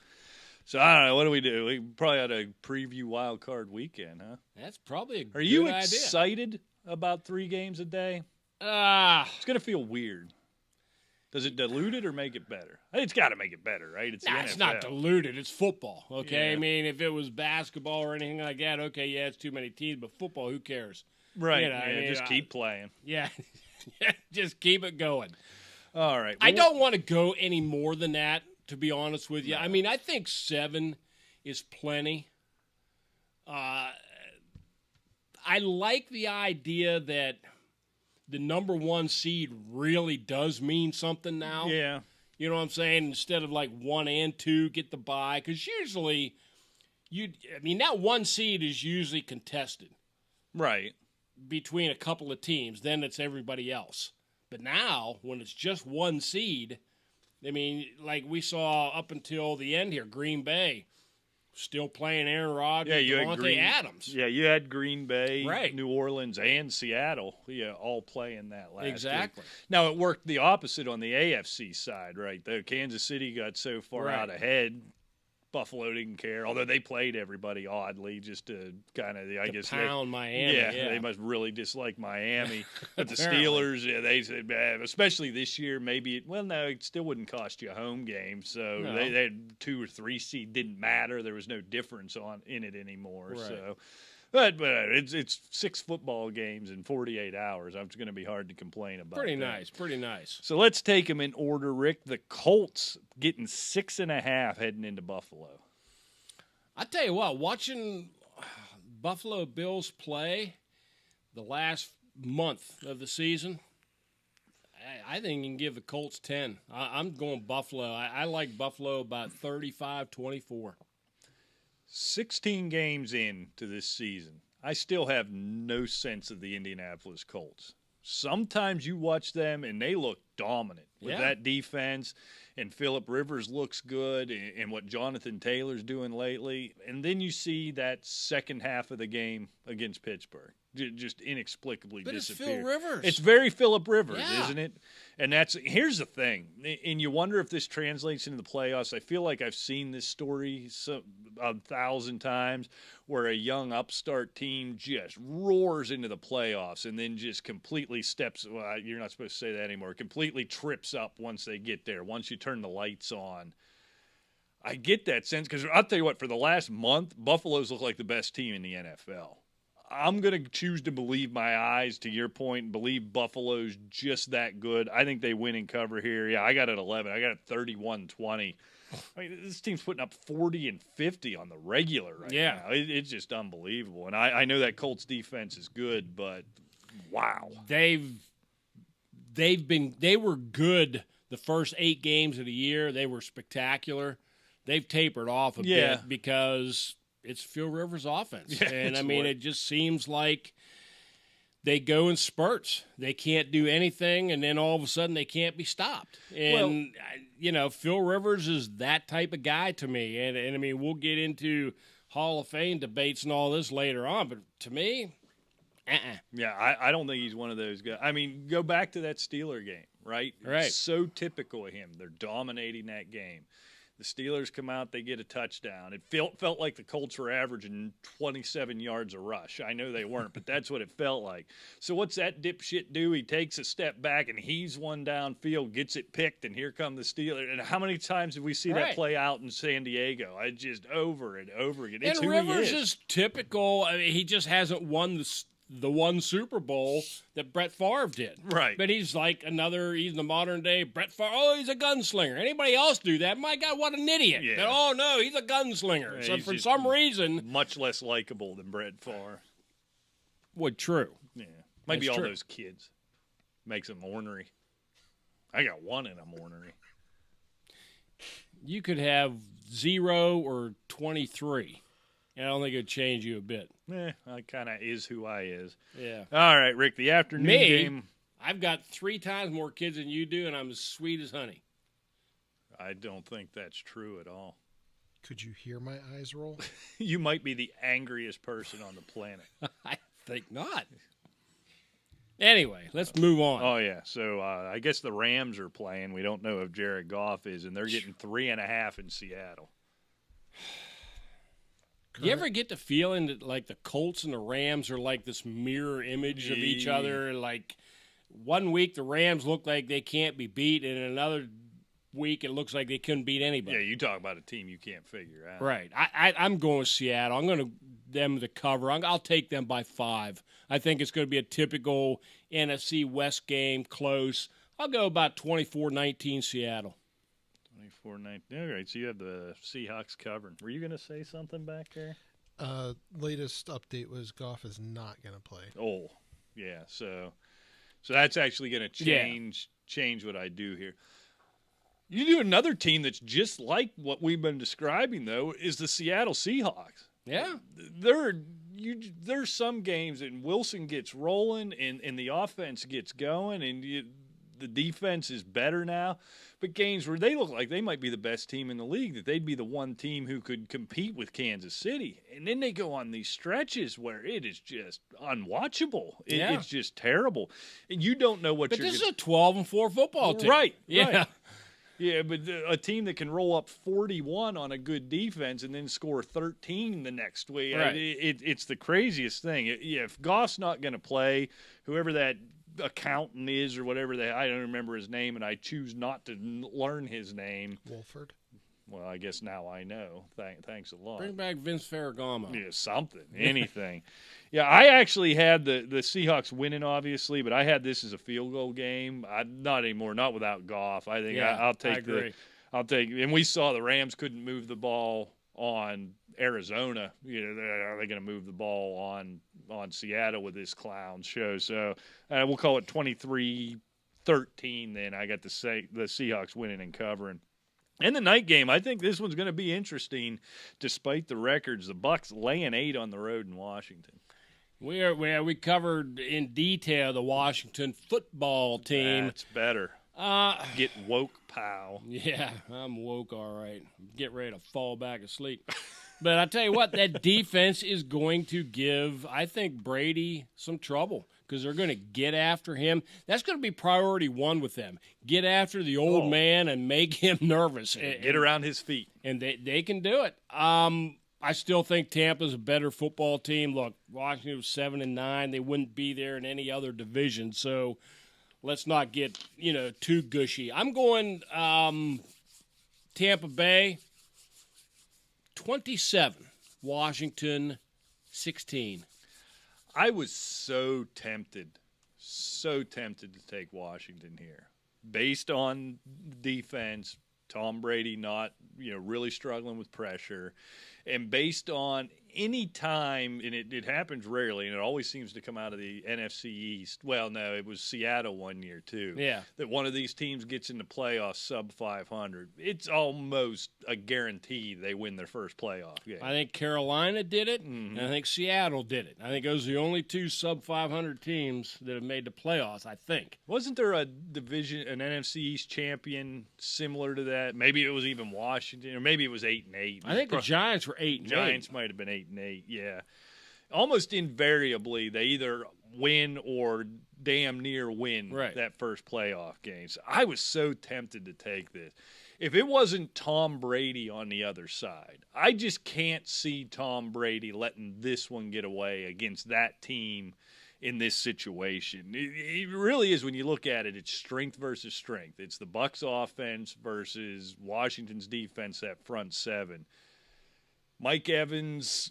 So I don't know. What do we do? We probably ought to preview Wild Card Weekend, huh? That's probably a good Are you idea. excited about 3 games a day? It's going to feel weird. Does it dilute it or make it better? It's got to make it better, right? It's the NFL. It's not diluted. It's football, okay? Yeah. I mean, if it was basketball or anything like that, okay, yeah, it's too many teams. But football, who cares? Right. You know, I mean, just keep playing. Yeah, just keep it going. All right. I don't want to go any more than that, to be honest with you. No. I mean, I think 7 is plenty. I like the idea that the number 1 seed really does mean something now. Yeah. You know what I'm saying? Instead of like 1 and 2 get the bye. Because usually, that 1 seed is usually contested. Right. Between a couple of teams. Then it's everybody else. But now, when it's just 1 seed, I mean, like we saw up until the end here, Green Bay still playing Aaron Rodgers, Devontae Adams. Yeah, you had Green Bay, right. New Orleans, and Seattle, all playing that last Exactly. week. Now, it worked the opposite on the AFC side, right? The Kansas City got so far out ahead. Buffalo didn't care, although they played everybody oddly just to kind of, I guess. Pound Miami. Yeah, they must really dislike Miami. But the Apparently. Steelers, they said, especially this year, maybe, it still wouldn't cost you a home game. So No. they had 2 or 3 seed, didn't matter. There was no difference in it anymore. Right. So. But it's 6 football games in 48 hours. It's going to be hard to complain about. Pretty nice. So let's take them in order, Rick. The Colts getting 6.5 heading into Buffalo. I tell you what, watching Buffalo Bills play the last month of the season, I think you can give the Colts 10. I'm going Buffalo. I like Buffalo about 35-24. 16 games into this season, I still have no sense of the Indianapolis Colts. Sometimes you watch them and they look dominant with that defense, and Phillip Rivers looks good, and what Jonathan Taylor's doing lately. And then you see that second half of the game against Pittsburgh just inexplicably disappear. It's Phil Rivers. It's very Phillip Rivers, Yeah. isn't it? And here's the thing, and you wonder if this translates into the playoffs. I feel like I've seen this story 1,000 times, where a young upstart team just roars into the playoffs and then just completely steps. Well, you're not supposed to say that anymore. Completely trips up once they get there. Once you turn the lights on. I get that sense because I'll tell you what. For the last month, Buffalo's look like the best team in the NFL. I'm going to choose to believe my eyes, to your point, and believe Buffalo's just that good. I think they win and cover here. Yeah, I got it 11. I got it 31-20. I mean, this team's putting up 40 and 50 on the regular right now. It's just unbelievable. And I know that Colts defense is good, but wow. They were good the first 8 games of the year. They were spectacular. They've tapered off a bit because it's Phil Rivers' offense. Yeah, and, I mean, it just seems like they go in spurts. They can't do anything, and then all of a sudden they can't be stopped. And, Phil Rivers is that type of guy to me. And I mean, we'll get into Hall of Fame debates and all this later on, but to me, Yeah, I don't think he's one of those guys. I mean, go back to that Steeler game, right? Right. It's so typical of him. They're dominating that game. The Steelers come out, they get a touchdown. It felt like the Colts were averaging 27 yards a rush. I know they weren't, but that's what it felt like. So what's that dipshit do? He takes a step back and heaves one downfield, gets it picked, and here come the Steelers. And how many times did we see that play out in San Diego? I just over and over again. It's and who Rivers he is typical. I mean, he just hasn't won the one Super Bowl that Brett Favre did. Right. But he's like he's the modern day Brett Favre. Oh, he's a gunslinger. Anybody else do that? My God, what an idiot. Yeah. But, oh, no, he's a gunslinger. Yeah, so he's for just some reason. much less likable than Brett Favre. Well, true. Yeah. Maybe That's all true. those kids. Makes them ornery. I got one in them ornery. You could have 0 or 23. I don't think it would change you a bit. I kind of is who I is. Yeah. All right, Rick, the afternoon game. I've got 3 times more kids than you do, and I'm as sweet as honey. I don't think that's true at all. Could you hear my eyes roll? You might be the angriest person on the planet. I think not. Anyway, let's move on. Oh, yeah. So I guess the Rams are playing. We don't know if Jared Goff is, and they're getting 3.5 in Seattle. Do you ever get the feeling that, like, the Colts and the Rams are like this mirror image of each other? Like, one week the Rams look like they can't be beat, and another week it looks like they couldn't beat anybody. Yeah, you talk about a team you can't figure out. Right. I'm going with Seattle. I'm going them to cover. I'll take them by 5. I think it's going to be a typical NFC West game, close. I'll go about 24-19 Seattle. 24-19. All right, so you have the Seahawks covering. Were you going to say something back there? Latest update was Goff is not going to play. Oh, yeah. So that's actually going to change what I do here. You do another team that's just like what we've been describing, though, is the Seattle Seahawks. Yeah. There's some games and Wilson gets rolling and the offense gets going and the defense is better now. But games where they look like they might be the best team in the league, that they'd be the one team who could compete with Kansas City. And then they go on these stretches where it is just unwatchable. It's just terrible. And you don't know what but you're this is a 12-4 football team. Right. Yeah. Right. Yeah, but a team that can roll up 41 on a good defense and then score 13 the next week, right. It's the craziest thing. If Goff's not going to play, whoever that accountant is or whatever I don't remember his name, and I choose not to learn his name. Wolford. Well, I guess now I know. Thanks a lot. Bring back Vince Ferragamo. Yeah, something, anything. Yeah, I actually had the Seahawks winning, obviously, but I had this as a field goal game. Not anymore, not without Goff. I think I'll take and we saw the Rams couldn't move the ball on Arizona. Are they going to move the ball on Seattle with this clown show? So we'll call it 23-13 then. I got the Seahawks winning and covering. And the night game, I think this one's going to be interesting despite the records. The Bucs laying 8 on the road in Washington. We covered in detail the Washington football team. That's better. Get woke, pal. Yeah, I'm woke, all right. Get ready to fall back asleep. But I tell you what, that defense is going to give, I think, Brady some trouble because they're going to get after him. That's going to be priority 1 with them. Get after the old man and make him nervous. Get around his feet. And they can do it. I still think Tampa's a better football team. Look, Washington was 7-9. They wouldn't be there in any other division. So let's not get, too gushy. I'm going Tampa Bay 27, Washington 16. I was so tempted to take Washington here. Based on defense, Tom Brady not, really struggling with pressure, and based on any time, and it happens rarely, and it always seems to come out of the NFC East. Well, no, it was Seattle one year too. Yeah, that one of these teams gets into playoffs sub 500. It's almost a guarantee they win their first playoff game. I think Carolina did it, and I think Seattle did it. I think those are the only 2 sub 500 teams that have made the playoffs. I think. Wasn't there an NFC East champion similar to that? Maybe it was even Washington, or maybe it was 8-8. I think the Giants were 8-8. Giants might have been 8-8. Yeah, almost invariably they either win or damn near win that first playoff game. So I was so tempted to take this. If it wasn't Tom Brady on the other side, I just can't see Tom Brady letting this one get away against that team in this situation. It really is, when you look at it, it's strength versus strength. It's the Bucs offense versus Washington's defense, that front 7. Mike Evans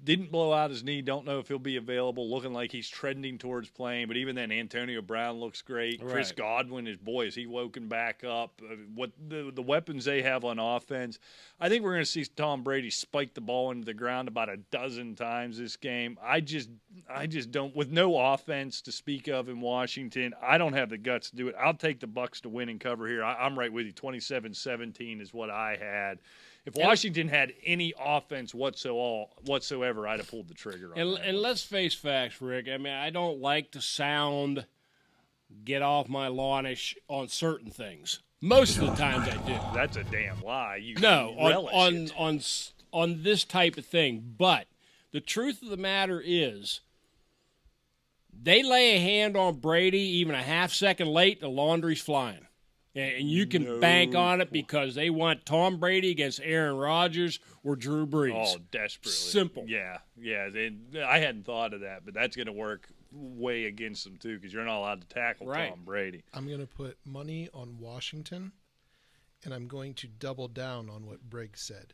didn't blow out his knee. Don't know if he'll be available. Looking like he's trending towards playing. But even then, Antonio Brown looks great. Right. Chris Godwin, is he woken back up? What the weapons they have on offense. I think we're going to see Tom Brady spike the ball into the ground about a dozen times this game. I just don't. With no offense to speak of in Washington, I don't have the guts to do it. I'll take the Bucs to win and cover here. I'm right with you. 27-17 is what I had. If Washington had any offense whatsoever, I'd have pulled the trigger on that. And let's face facts, Rick. I mean, I don't like to sound get off my lawn-ish on certain things. Most of the times I do. That's a damn lie. On this type of thing. But the truth of the matter is, they lay a hand on Brady even a half second late, the laundry's flying. And you can bank on it because they want Tom Brady against Aaron Rodgers or Drew Brees. Oh, desperately. Simple. Yeah. I hadn't thought of that, but that's going to work way against them, too, because you're not allowed to tackle Tom Brady. I'm going to put money on Washington, and I'm going to double down on what Briggs said.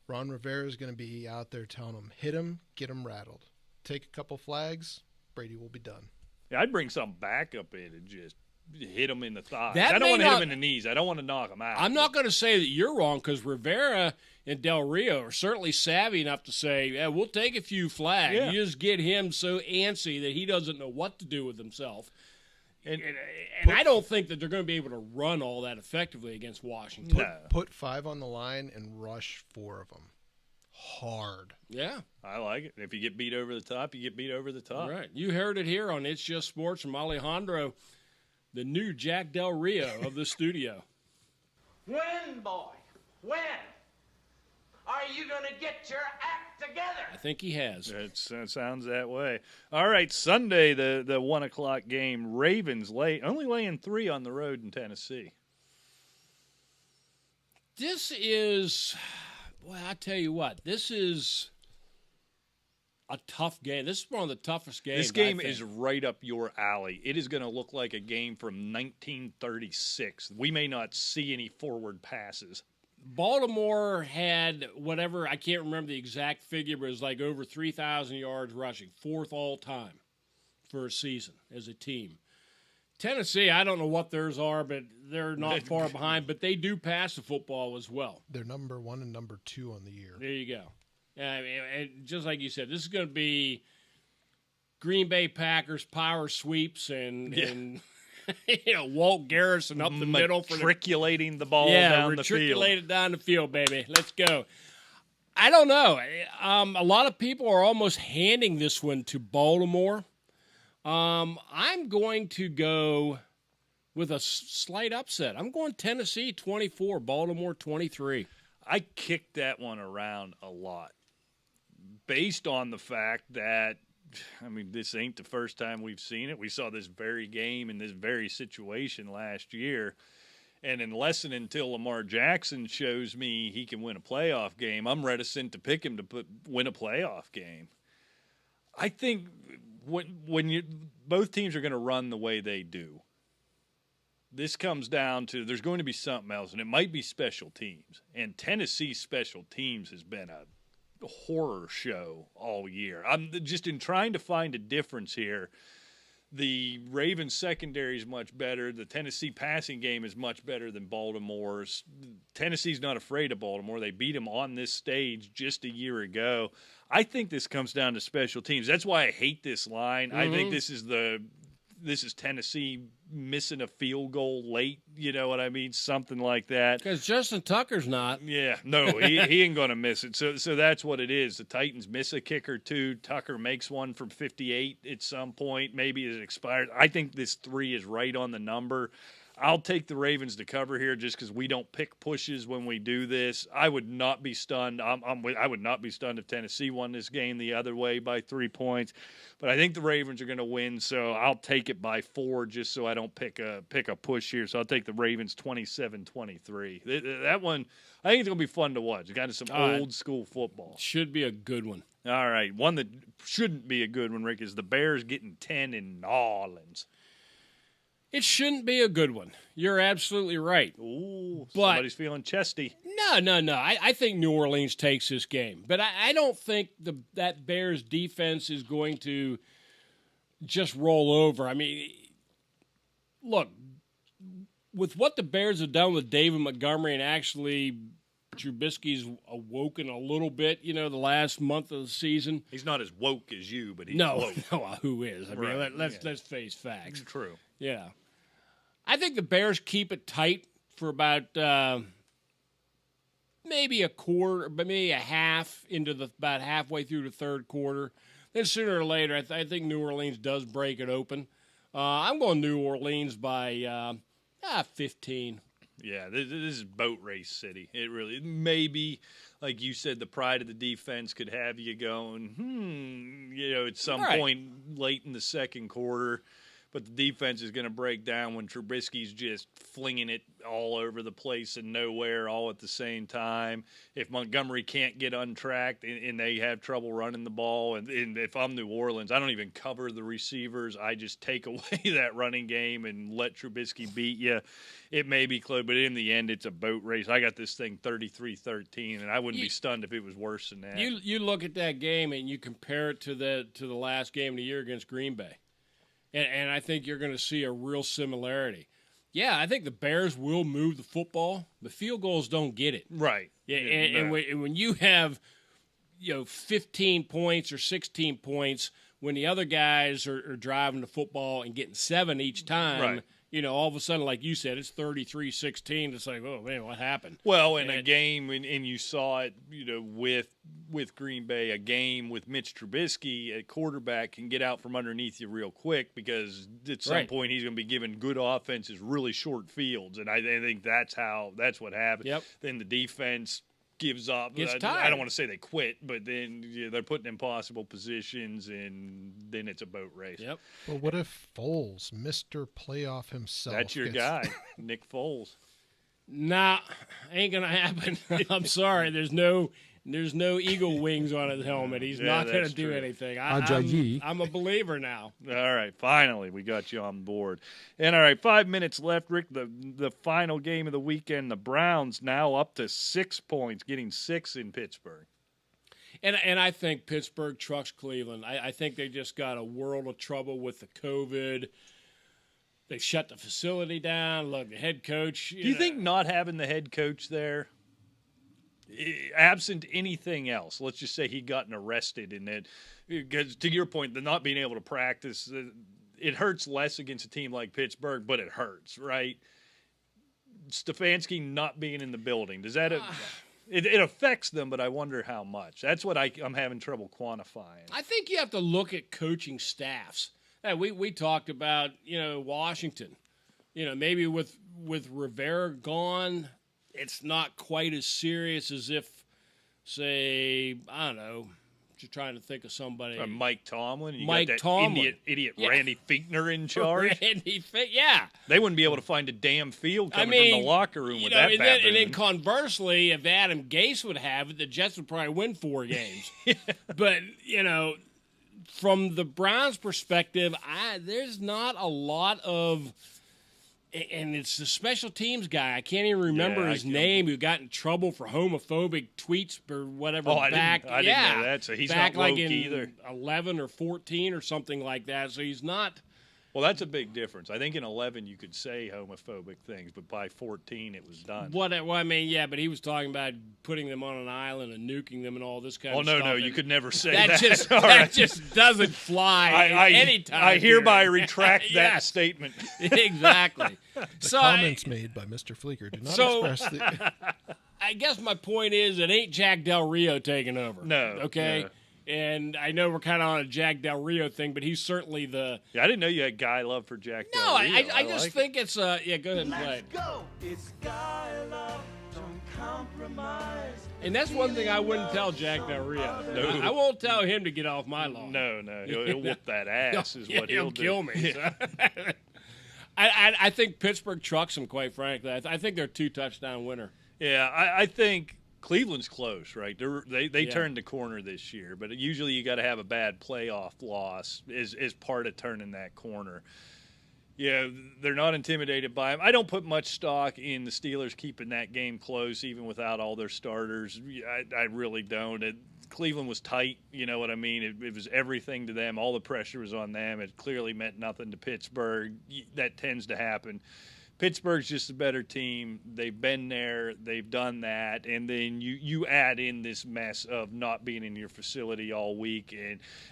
Ron Rivera is going to be out there telling them, hit him, get him rattled. Take a couple flags, Brady will be done. Yeah, I'd bring some backup in and just hit him in the thighs. That I don't may want to hit not- him in the knees. I don't want to knock him out. I'm not going to say that you're wrong because Rivera and Del Rio are certainly savvy enough to say, yeah, we'll take a few flags. Yeah. You just get him so antsy that he doesn't know what to do with himself. And I don't think that they're going to be able to run all that effectively against Washington. No. Put 5 on the line and rush 4 of them. Hard. Yeah. I like it. If you get beat over the top, you get beat over the top. Right. You heard it here on It's Just Sports from Alejandro, the new Jack Del Rio of the studio. When, boy? When? Are you going to get your act together? I think he has. It sounds that way. All right, Sunday, the 1 o'clock game. Ravens only laying 3 on the road in Tennessee. This is, well, I tell you what, this is a tough game. This is one of the toughest games. This game I think. is right up your alley. It is going to look like a game from 1936. We may not see any forward passes. Baltimore had whatever, I can't remember the exact figure, but it was like over 3,000 yards rushing, 4th all time for a season as a team. Tennessee, I don't know what theirs are, but they're not far behind, but they do pass the football as well. They're number 1 and number 2 on the year. There you go. I mean, and just like you said, this is going to be Green Bay Packers power sweeps and Walt Garrison up the middle for matriculating the ball down the field. Matriculated down the field, baby. Let's go. I don't know. A lot of people are almost handing this one to Baltimore. I'm going to go with a slight upset. I'm going Tennessee 24, Baltimore 23. I kicked that one around a lot based on the fact that, I mean, this ain't the first time we've seen it. We saw this very game in this very situation last year. And unless and until Lamar Jackson shows me he can win a playoff game, I'm reticent to pick him to win a playoff game. I think when both teams are going to run the way they do, this comes down to there's going to be something else, and it might be special teams. And Tennessee's special teams has been a horror show all year. I'm just in trying to find a difference here. The Ravens secondary is much better. The Tennessee passing game is much better than Baltimore's. Tennessee's not afraid of Baltimore. They beat them on this stage just a year ago. I think this comes down to special teams. That's why I hate this line. I think this is Tennessee missing a field goal late, you know what I mean? Something like that. Because Justin Tucker's not. Yeah, no, he ain't going to miss it. So that's what it is. The Titans miss a kick or two. Tucker makes one from 58 at some point. Maybe it expired. I think this 3 is right on the number. I'll take the Ravens to cover here just because we don't pick pushes when we do this. I would not be stunned. I would not be stunned if Tennessee won this game the other way by 3 points. But I think the Ravens are going to win, so I'll take it by 4 just so I don't pick a push here. So I'll take the Ravens 27-23. That one, I think it's going to be fun to watch. It's got some old school football. Should be a good one. All right, one that shouldn't be a good one, Rick, is the Bears getting 10 in New Orleans. It shouldn't be a good one. You're absolutely right. Ooh, but somebody's feeling chesty. No. I think New Orleans takes this game. But I don't think that Bears defense is going to just roll over. I mean, look, with what the Bears have done with David Montgomery and actually Trubisky's awoken a little bit, the last month of the season. He's not as woke as you, but he's woke. No, Who is? I mean, right. let's face facts. True. Yeah. I think the Bears keep it tight for about maybe a quarter, but maybe a half into about halfway through the third quarter. Then sooner or later, I think New Orleans does break it open. I'm going New Orleans by 15. Yeah, this is boat race city. It really maybe, like you said, the pride of the defense could have you going, at some point late in the second quarter. but the defense is going to break down when Trubisky's just flinging it all over the place and nowhere all at the same time. If Montgomery can't get untracked and they have trouble running the ball, and if I'm New Orleans, I don't even cover the receivers. I just take away that running game and let Trubisky beat you. It may be close, but in the end, it's a boat race. I got this thing 33-13, and I wouldn't be stunned if it was worse than that. You look at that game and you compare it to the last game of the year against Green Bay, and I think you're going to see a real similarity. Yeah, I think the Bears will move the football, but field goals don't get it. Right. Yeah, and when you have 15 points or 16 points when the other guys are driving the football and getting 7 each time. Right. All of a sudden, like you said, it's 33-16. It's like, oh, man, what happened? Well, in a game, and you saw it, with Green Bay, a game with Mitch Trubisky at quarterback can get out from underneath you real quick because at some point he's going to be giving good offenses really short fields, and I think that's what happened. Yep. Then the defense gives up. Gets I tired. don't want to say they quit, but then they're put in impossible positions, and then it's a boat race. Yep. Well, what if Foles, Mr. Playoff himself? That's your guy, Nick Foles. Nah, ain't gonna happen. I'm sorry. There's no eagle wings on his helmet. He's not gonna that's do true. anything. Ajayi. I'm a believer now. All right, finally, we got you on board. And all right, 5 minutes left, Rick. The final game of the weekend, the Browns now up to 6 points, getting 6 in Pittsburgh. And I think Pittsburgh trucks Cleveland. I think they just got a world of trouble with the COVID. They shut the facility down. Look, the head coach. Do you think not having the head coach there, absent anything else, let's just say he'd gotten arrested in it, because to your point, the not being able to practice, it hurts less against a team like Pittsburgh, but it hurts, right? Stefanski not being in the building, does that it affects them, but I wonder how much. That's what I'm having trouble quantifying. I think you have to look at coaching staffs. We talked about, Washington. Maybe with Rivera gone, it's not quite as serious as if, say, I don't know, just trying to think of somebody. Mike Tomlin. You Mike got that Tomlin. idiot Randy Fichtner in charge. Yeah. They wouldn't be able to find a damn field coming from the locker room with that baboon. And then conversely, if Adam Gase would have it, the Jets would probably win 4 games. But, from the Browns' perspective, there's not a lot of – and it's the special teams guy. I can't even remember his name, who got in trouble for homophobic tweets or whatever. I didn't know that, so he's back not woke like in either. 11 or 14 or something like that. So he's not – Well, that's a big difference. I think in 11 you could say homophobic things, but by 14 it was done. but he was talking about putting them on an island and nuking them and all this kind of stuff. No, you could never say that. That Just doesn't fly anytime. I hereby retract that statement. Exactly. The comments made by Mr. Fleeker do not express the... I guess my point is it ain't Jack Del Rio taking over. No. Okay? No. And I know we're kind of on a Jack Del Rio thing, but he's certainly the... Yeah, I didn't know you had guy love for Jack No, Del Rio. I just think it's... go ahead and play it. Go! It's guy love, don't compromise. And that's one thing I wouldn't tell Jack Del Rio. No. I won't tell him to get off my lawn. No. He'll whoop that ass is what he'll do. Kill me. So. I think Pittsburgh trucks him, quite frankly. I think they're a 2-touchdown winner. Yeah, I think Cleveland's close, right? They turned the corner this year, but usually you got to have a bad playoff loss as part of turning that corner. Yeah, they're not intimidated by them. I don't put much stock in the Steelers keeping that game close, even without all their starters. I really don't. Cleveland was tight, you know what I mean? It was everything to them. All the pressure was on them. It clearly meant nothing to Pittsburgh. That tends to happen. Pittsburgh's just a better team. They've been there. They've done that. And then you add in this mess of not being in your facility all week.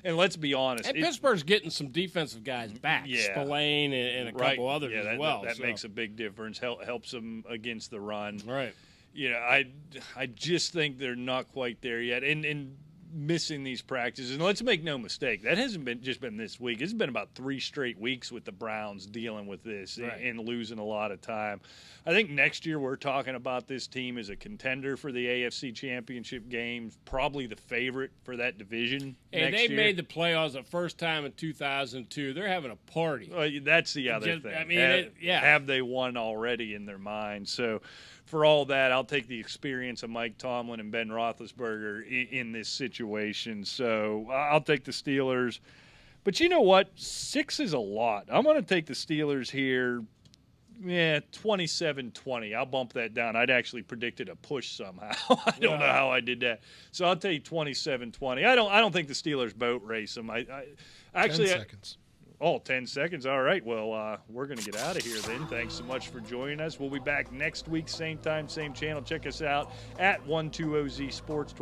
And let's be honest. And Pittsburgh's getting some defensive guys back. Yeah. Spillane and a couple others as well. That makes a big difference. Helps them against the run. Right. I just think they're not quite there yet. And missing these practices. And let's make no mistake, that hasn't been just been this week. It's been about 3 straight weeks with the Browns dealing with this and losing a lot of time. I think next year we're talking about this team as a contender for the AFC Championship game, probably the favorite for that division. And next they year. made the playoffs the first time in 2002. They're having a party. Well, that's the other thing. I mean, have they won already in their mind? So for all that, I'll take the experience of Mike Tomlin and Ben Roethlisberger in this situation. So I'll take the Steelers. But you know what? 6 is a lot. I'm going to take the Steelers here. 27-20. I'll bump that down. I'd actually predicted a push somehow. I don't know how I did that. So I'll tell you 27-20. I don't think the Steelers boat race them. I actually 10 seconds. 10 seconds. All right. Well, we're going to get out of here then. Thanks so much for joining us. We'll be back next week, same time, same channel. Check us out at 120Z Sports 12.